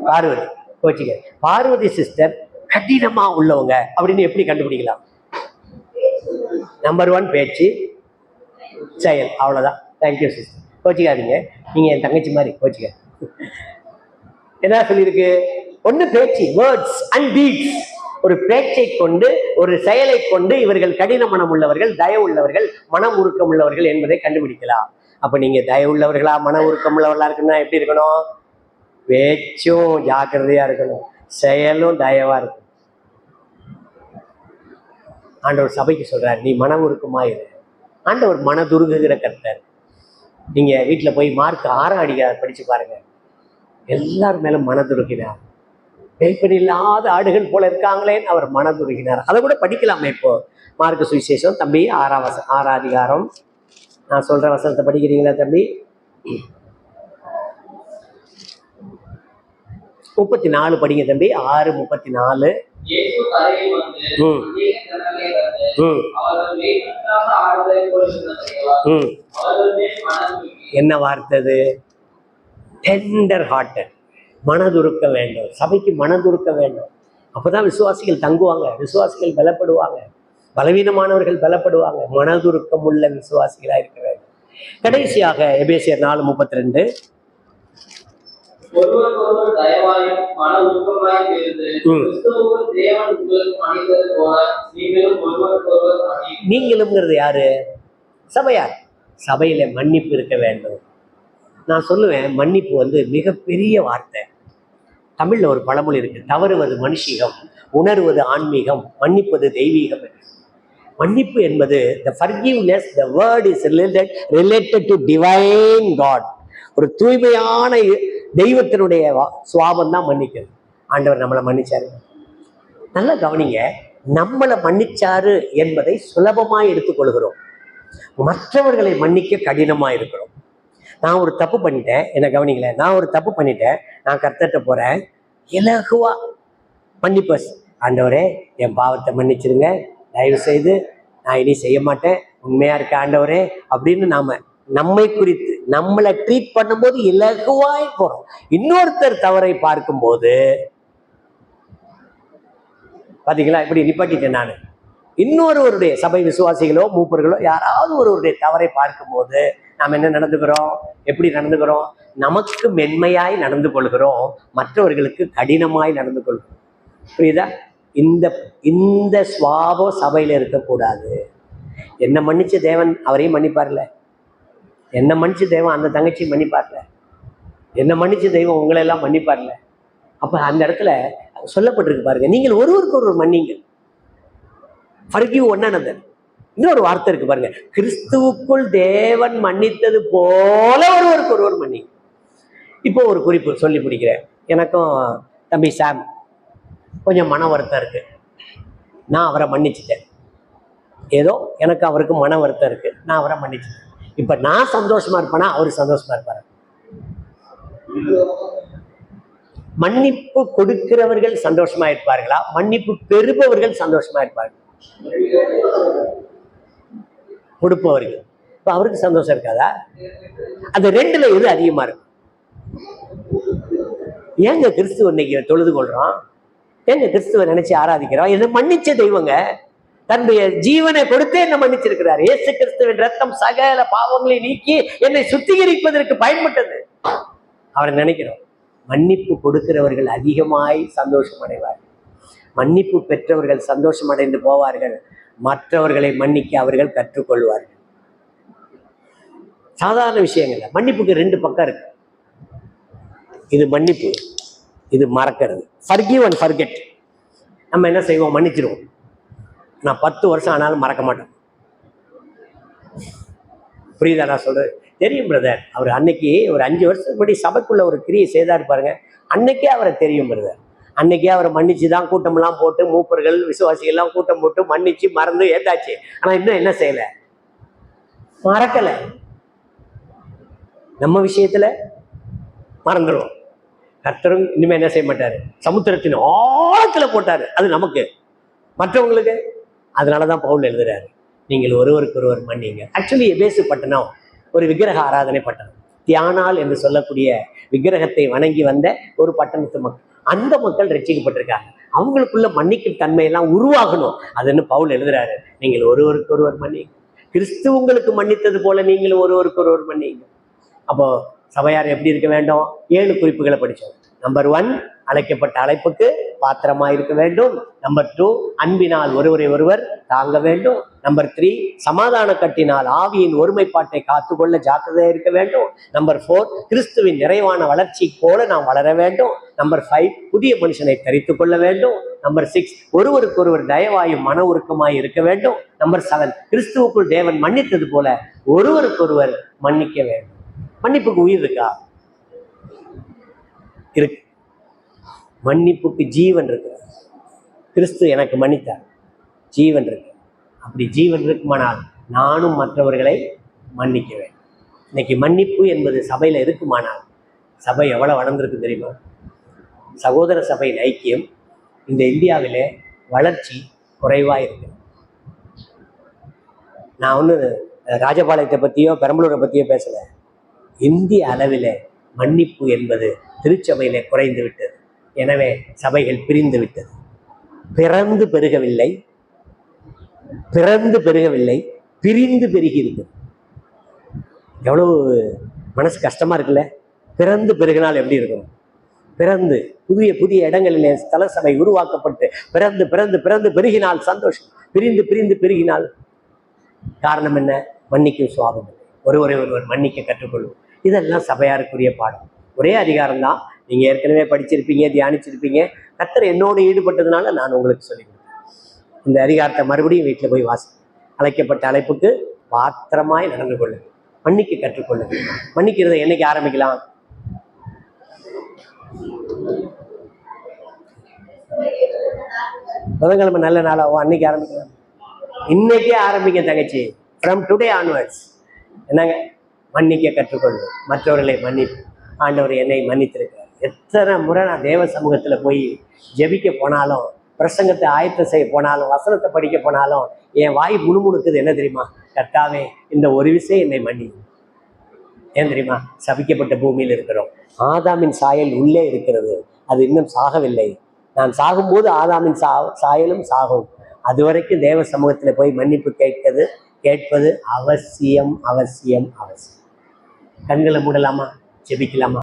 பார்வதி. கோச்சிக்க, பார்வதி சிஸ்டர் கடினமா உள்ளவங்க அப்படின்னு எப்படி கண்டுபிடிக்கலாம்? நம்பர் 1 பேச்சு, செயல், அவ்வளவுதான். Thank you sister. கோச்சிக்காதீங்க, நீங்க என் தங்கச்சி மாதிரி. கோச்சிக்க என்ன சொல்லியிருக்கு? 1 பேச்சு, வேர்ட்ஸ் அண்ட் டீட்ஸ். ஒரு பேச்சை கொண்டு, ஒரு செயலை கொண்டு இவர்கள் கடின மனம் உள்ளவர்கள், தயவு உள்ளவர்கள், மனம் உருக்கம் உள்ளவர்கள் என்பதை கண்டுபிடிக்கலாம். அப்ப நீங்க தயவு உள்ளவர்களா, மன உருக்கம் உள்ளவர்களா இருக்குன்னா எப்படி இருக்கணும்? பேச்சும் ஜாக்கிரதையா இருக்கணும், செயலும் தயவா இருக்கணும். ஆண்டவர் சபைக்கு சொல்றாரு, நீ மன உருக்கமாயிரு. ஆண்டவர் மனதுருகுகிற கர்த்தர். நீங்க வீட்டுல போய் மார்க் 6 அதிகாரம் படிச்சு பாருங்க. எல்லார் மேலும் மனதுருகினார். மேய்ப்பன் இல்லாத ஆடுகள் போல இருக்காங்களேன்னு அவர் மனதுருகினார். அதை கூட படிக்கலாமே. இப்போ மார்க்கு சுவிசேஷம் தம்பி 6 அதிகாரம். நான் சொல்ற வசனத்தை படிக்கிறீங்களா தம்பி? 34 படிங்க தம்பி. 6:34. என்ன வார்த்தது? டெண்டர் ஹார்ட்டட், மனதுருக்க வேண்டும். சபைக்கு மனதுருக்க வேண்டும். அப்பதான் விசுவாசிகள் தங்குவாங்க, விசுவாசிகள் பலப்படுவாங்க, பலவீனமானவர்கள் பலப்படுவாங்க. மனதுருக்கம் உள்ள விசுவாசிகளா இருக்க வேண்டும். கடைசியாக எபேசியர் 4:32, ஒருவருக்கொருவர் தயவாயும் மன உருக்கமாயும் இருந்து கிறிஸ்துவுக்குள் தேவன் உங்களுக்கு மன்னித்தது போல நீங்களும் ஒருவருக்கொருவர் மன்னியுங்கள். நீங்களும்ங்கிறது யாரு? சபையார். சபையில மன்னிப்பு இருக்க வேண்டும். நான் சொல்லுவேன், மன்னிப்பு மிகப்பெரிய வார்த்தை. தமிழ்ல ஒரு பழமொழி இருக்கு, தவறுவது மனுஷீகம், உணர்வது ஆன்மீகம், மன்னிப்பது தெய்வீகம். மன்னிப்பு என்பது the forgiveness, the word is related to divine God. ஒரு தூய்மையான தெய்வத்தினுடைய சுவாபம் தான் மன்னிக்கிறது. ஆண்டவர் நம்மளை மன்னிச்சாரு. நல்லா கவனிங்க, நம்மளை மன்னிச்சாரு என்பதை சுலபமாய் எடுத்துக்கொள்கிறோம், மற்றவர்களை மன்னிக்க கடினமா இருக்கிறோம். நான் ஒரு தப்பு பண்ணிட்டேன், என்ன கவனிங்களேன், நான் ஒரு தப்பு பண்ணிட்டேன், நான் கர்த்தர்ட்ட போறேன், இலகுவா மன்னிப்ப, ஆண்டவரே என் பாவத்தை மன்னிச்சிருங்க, தயவு செய்து நான் இனி செய்ய மாட்டேன், உண்மையா இருக்க ஆண்டவரே அப்படின்னு நம்மை குறித்து நம்மளை ட்ரீட் பண்ணும்போது இலகுவாய் போறோம். இன்னொருத்தர் தவறை பார்க்கும்போது பாத்தீங்களா, இப்படி நிப்பாட்டிட்டேன் நான். இன்னொருவருடைய சபை விசுவாசிகளோ மூப்பர்களோ யாராவது ஒருவருடைய தவறை பார்க்கும்போது நாம் என்ன நடந்துக்கிறோம்? எப்படி நடந்துக்கிறோம்? நமக்கு மென்மையாய் நடந்து கொள்கிறோம், மற்றவர்களுக்கு கடினமாய் நடந்து கொள்கிறோம். புரியுதா? இந்த சுவாபம் சபையில இருக்கக்கூடாது. என்ன மன்னிச்ச தேவன் அவரையும் மன்னிப்பார்ல, என்ன மன்னிச்ச தெய்வம் அந்த தங்கச்சியும் மன்னிப்பார்ல, என்ன மன்னிச்ச தெய்வம் உங்களை எல்லாம் மன்னிப்பார்ல. அப்ப அந்த இடத்துல சொல்லப்பட்டிருக்கு பாருங்க, நீங்கள் ஒருவருக்கு ஒருவர் மன்னிங்க. forgive one another. இன்னொரு வார்த்தை இருக்கு பாருங்க, கிறிஸ்துவுக்குள் தேவன் மன்னித்தது போல ஒருவருக்கு ஒருவர் மன்னிங்க. இப்போ ஒரு குறிப்பு சொல்லி முடிக்கிறேன். எனக்கும் தம்பி சாம் கொஞ்சம் மன வருத்தம் இருக்கு, நான் அவரை மன்னிச்சுட்டேன். ஏதோ எனக்கு அவருக்கு மன வருத்தம் இருக்கு, நான் அவரை மன்னிச்சுட்டேன். இப்ப நான் சந்தோஷமா இருப்பேனா, அவரு சந்தோஷமா இருப்பாரு? மன்னிப்பு கொடுக்கிறவர்கள் சந்தோஷமா இருப்பார்களா, மன்னிப்பு பெறுபவர்கள் சந்தோஷமா இருப்பார்கள்? கொடுப்பவர்கள். இப்ப அவருக்கு சந்தோஷம் இருக்காதா? அந்த ரெண்டுல எது அதிகமா இருக்கும்? ஏங்க கிறிஸ்துவ இன்னைக்கு தொழுது கொள்றோம், ஏங்க கிறிஸ்துவ நினைச்சு ஆராதிக்கிறோம்? என்ன மன்னிச்ச தெய்வங்க, தன்னுடைய ஜீவனை கொடுத்து என்ன மன்னிச்சிருக்கிறார். இயேசு கிறிஸ்துவின் ரத்தம் சகல பாவங்களை நீக்கி என்னை சுத்திகரிப்பதற்கு பயன்பட்டது. அவரை நினைக்கிறோம். மன்னிப்பு கொடுக்கிறவர்கள் அதிகமாய் சந்தோஷம் அடைவார்கள், மன்னிப்பு பெற்றவர்கள் சந்தோஷம் அடைந்து போவார்கள், மற்றவர்களை மன்னிக்க அவர்கள் கற்றுக்கொள்வார்கள். சாதாரண விஷயங்கள்ல மன்னிப்புக்கு ரெண்டு பக்கம் இருக்கு. இது மன்னிப்பு, இது மறக்கிறது. forgive and forget. நம்ம என்ன செய்வோம்? மன்னிச்சிருவோம். நான் 10 வருஷம் ஆனாலும் மறக்க மாட்டோம். புரியுதா நான் சொல்றது? தெரியும் பிரதர், அவர் அன்னைக்கு ஒரு 5 வருஷத்துக்கு முன்னாடி சபைக்குள்ள ஒரு கிரியை செய்தாரு பாருங்க, அன்னைக்கே அவரை தெரியும் பிரதர். அன்னைக்கே அவரை மன்னிச்சுதான் கூட்டம்லாம் போட்டு, மூப்பர்கள் விசுவாசிகள் எல்லாம் கூட்டம் போட்டு மன்னிச்சு மறந்து ஏத்தாச்சு. ஆனா இன்னும் என்ன செய்யல? மறக்கல. நம்ம விஷயத்துல மறந்துடும். கர்த்தரும் இனிமே என்ன செய்ய மாட்டாரு, சமுத்திரத்தின் ஆழத்துல போட்டாரு. அது நமக்கு, மற்றவங்களுக்கு. அதனாலதான் பவுல் எழுதுறாரு, நீங்கள் ஒருவருக்கு ஒருவர் மன்னிங்க. ஆக்சுவலி எபேசு பட்டணம் ஒரு விக்கிரக ஆராதனை பட்டணம், தியானால் என்று சொல்லக்கூடிய விக்கிரகத்தை வணங்கி வந்த ஒரு பட்டணத்து மக்கள். அந்த மக்கள் ரட்சிக்கப்பட்டிருக்காங்க. அவங்களுக்குள்ள மன்னிக்கும் தன்மையெல்லாம் உருவாகணும். அதுன்னு பவுல் எழுதுறாரு, நீங்கள் ஒருவருக்கு ஒருவர் மன்னிங்க, கிறிஸ்து உங்களுக்கு மன்னித்தது போல நீங்களும் ஒருவருக்கு ஒருவர் மன்னிங்க. அப்போ சபையார் எப்படி இருக்க வேண்டும்? 7 குறிப்புகளை படித்தோம். நம்பர் 1, அழைக்கப்பட்ட அழைப்புக்கு பாத்திரமா இருக்க வேண்டும். நம்பர் 2, அன்பினால் ஒருவரை ஒருவர் தாங்க வேண்டும். நம்பர் 3, சமாதான கட்டினால் ஆவியின் ஒருமைப்பாட்டை காத்துக்கொள்ள ஜாக்கிரதையா இருக்க வேண்டும். நம்பர் 4, கிறிஸ்துவின் நிறைவான வளர்ச்சி போல நாம் வளர வேண்டும். நம்பர் 5, புதிய மனுஷனை தரித்து கொள்ள வேண்டும். நம்பர் 6, ஒருவருக்கு ஒருவர் தயவாயும் மன உருக்கமாய் இருக்க வேண்டும். நம்பர் 7, கிறிஸ்துவுக்குள் தேவன் மன்னித்தது போல ஒருவருக்கு ஒருவர் மன்னிக்க வேண்டும். மன்னிப்புக்கு உயிர் இருக்கா? இருக்கு. மன்னிப்புக்கு ஜீவன் இருக்கு. கிறிஸ்து எனக்கு மன்னித்தார், ஜீவன் இருக்கு. அப்படி ஜீவன் இருக்குமானால் நானும் மற்றவர்களை மன்னிக்க வேண்டும். இன்னைக்கு மன்னிப்பு என்பது சபையில இருக்குமானால் சபை எவ்வளவு வளர்ந்துருக்கு தெரியுமா? சகோதர சபையின் ஐக்கியம் இந்த இந்தியாவிலே வளர்ச்சி குறைவா இருக்கு. நான் ஒன்று ராஜபாளையத்தை பற்றியோ பெரம்பலூரை பற்றியோ பேசல. இந்திய அளவில் மன்னிப்பு என்பது திருச்சபையிலே குறைந்து விட்டது. எனவே சபைகள் பிரிந்து விட்டது. பிறந்து பெருகவில்லை, பிரிந்து பெருகி இருக்குது. எவ்வளவு மனசு கஷ்டமா இருக்குல்ல. பிறந்து பெருகினால் எப்படி இருக்கும்? பிறந்து புதிய புதிய இடங்களிலே ஸ்தல சபை உருவாக்கப்பட்டு பிறந்து பிறந்து பிறந்து பெருகினால் சந்தோஷம், பிரிந்து பிரிந்து பெருகினால் காரணம் என்ன? மன்னிக்கும் சுவாபம் இல்லை. ஒருவரை ஒருவர் மன்னிக்க கற்றுக்கொள்ளும். இதெல்லாம் சபையாருக்குரிய பாடம். ஒரே அதிகாரம் தான். நீங்க ஏற்கனவே படிச்சிருப்பீங்க, தியானிச்சிருப்பீங்க. கர்த்தர் என்னோடு ஈடுபட்டதுனால நான் உங்களுக்கு சொல்லிக் கொடுத்தேன். இந்த அதிகாரத்தை மறுபடியும் வீட்டில் போய் வாசி. அழைக்கப்பட்ட அழைப்புக்கு பாத்திரமாய் நடந்து கொள்ளுங்கள். மன்னிக்க கற்றுக்கொள்ளுங்கள். மன்னிக்கிறதை என்னைக்கு ஆரம்பிக்கலாம்? புதன்கிழமை நல்ல நாளாவோ அன்னைக்கு ஆரம்பிக்கலாம். இன்னைக்கே ஆரம்பிக்க தங்கச்சி. ஃப்ரம் டுடே ஆன்வர்ட்ஸ் என்னங்க? மன்னிக்க கற்றுக்கொள்ளும். மற்றவர்களை மன்னிப்பு. ஆண்டவர் என்னை மன்னித்திருக்கிறார். எத்தனை முறை நான் தேவ சமூகத்தில் போய் ஜெபிக்க போனாலும், பிரசங்கத்தை ஆயத்தம் செய்ய போனாலும், வசனத்தை படிக்க போனாலும் என் வாய் முணுமுணுக்குது. என்ன தெரியுமா? கர்த்தாவே, இந்த ஒரு விஷயம் என்னை மன்னி. ஏன் தெரியுமா? சபிக்கப்பட்ட பூமியில் இருக்கிறோம். ஆதாமின் சாயல் உள்ளே இருக்கிறது. அது இன்னும் சாகவில்லை. நான் சாகும்போது ஆதாமின் சாயலும் சாகும். அது வரைக்கும் தேவ சமூகத்தில் போய் மன்னிப்பு கேட்பது அவசியம் அவசியம் அவசியம். கண்களை மூடலாமா? ஜெபிக்கலாமா?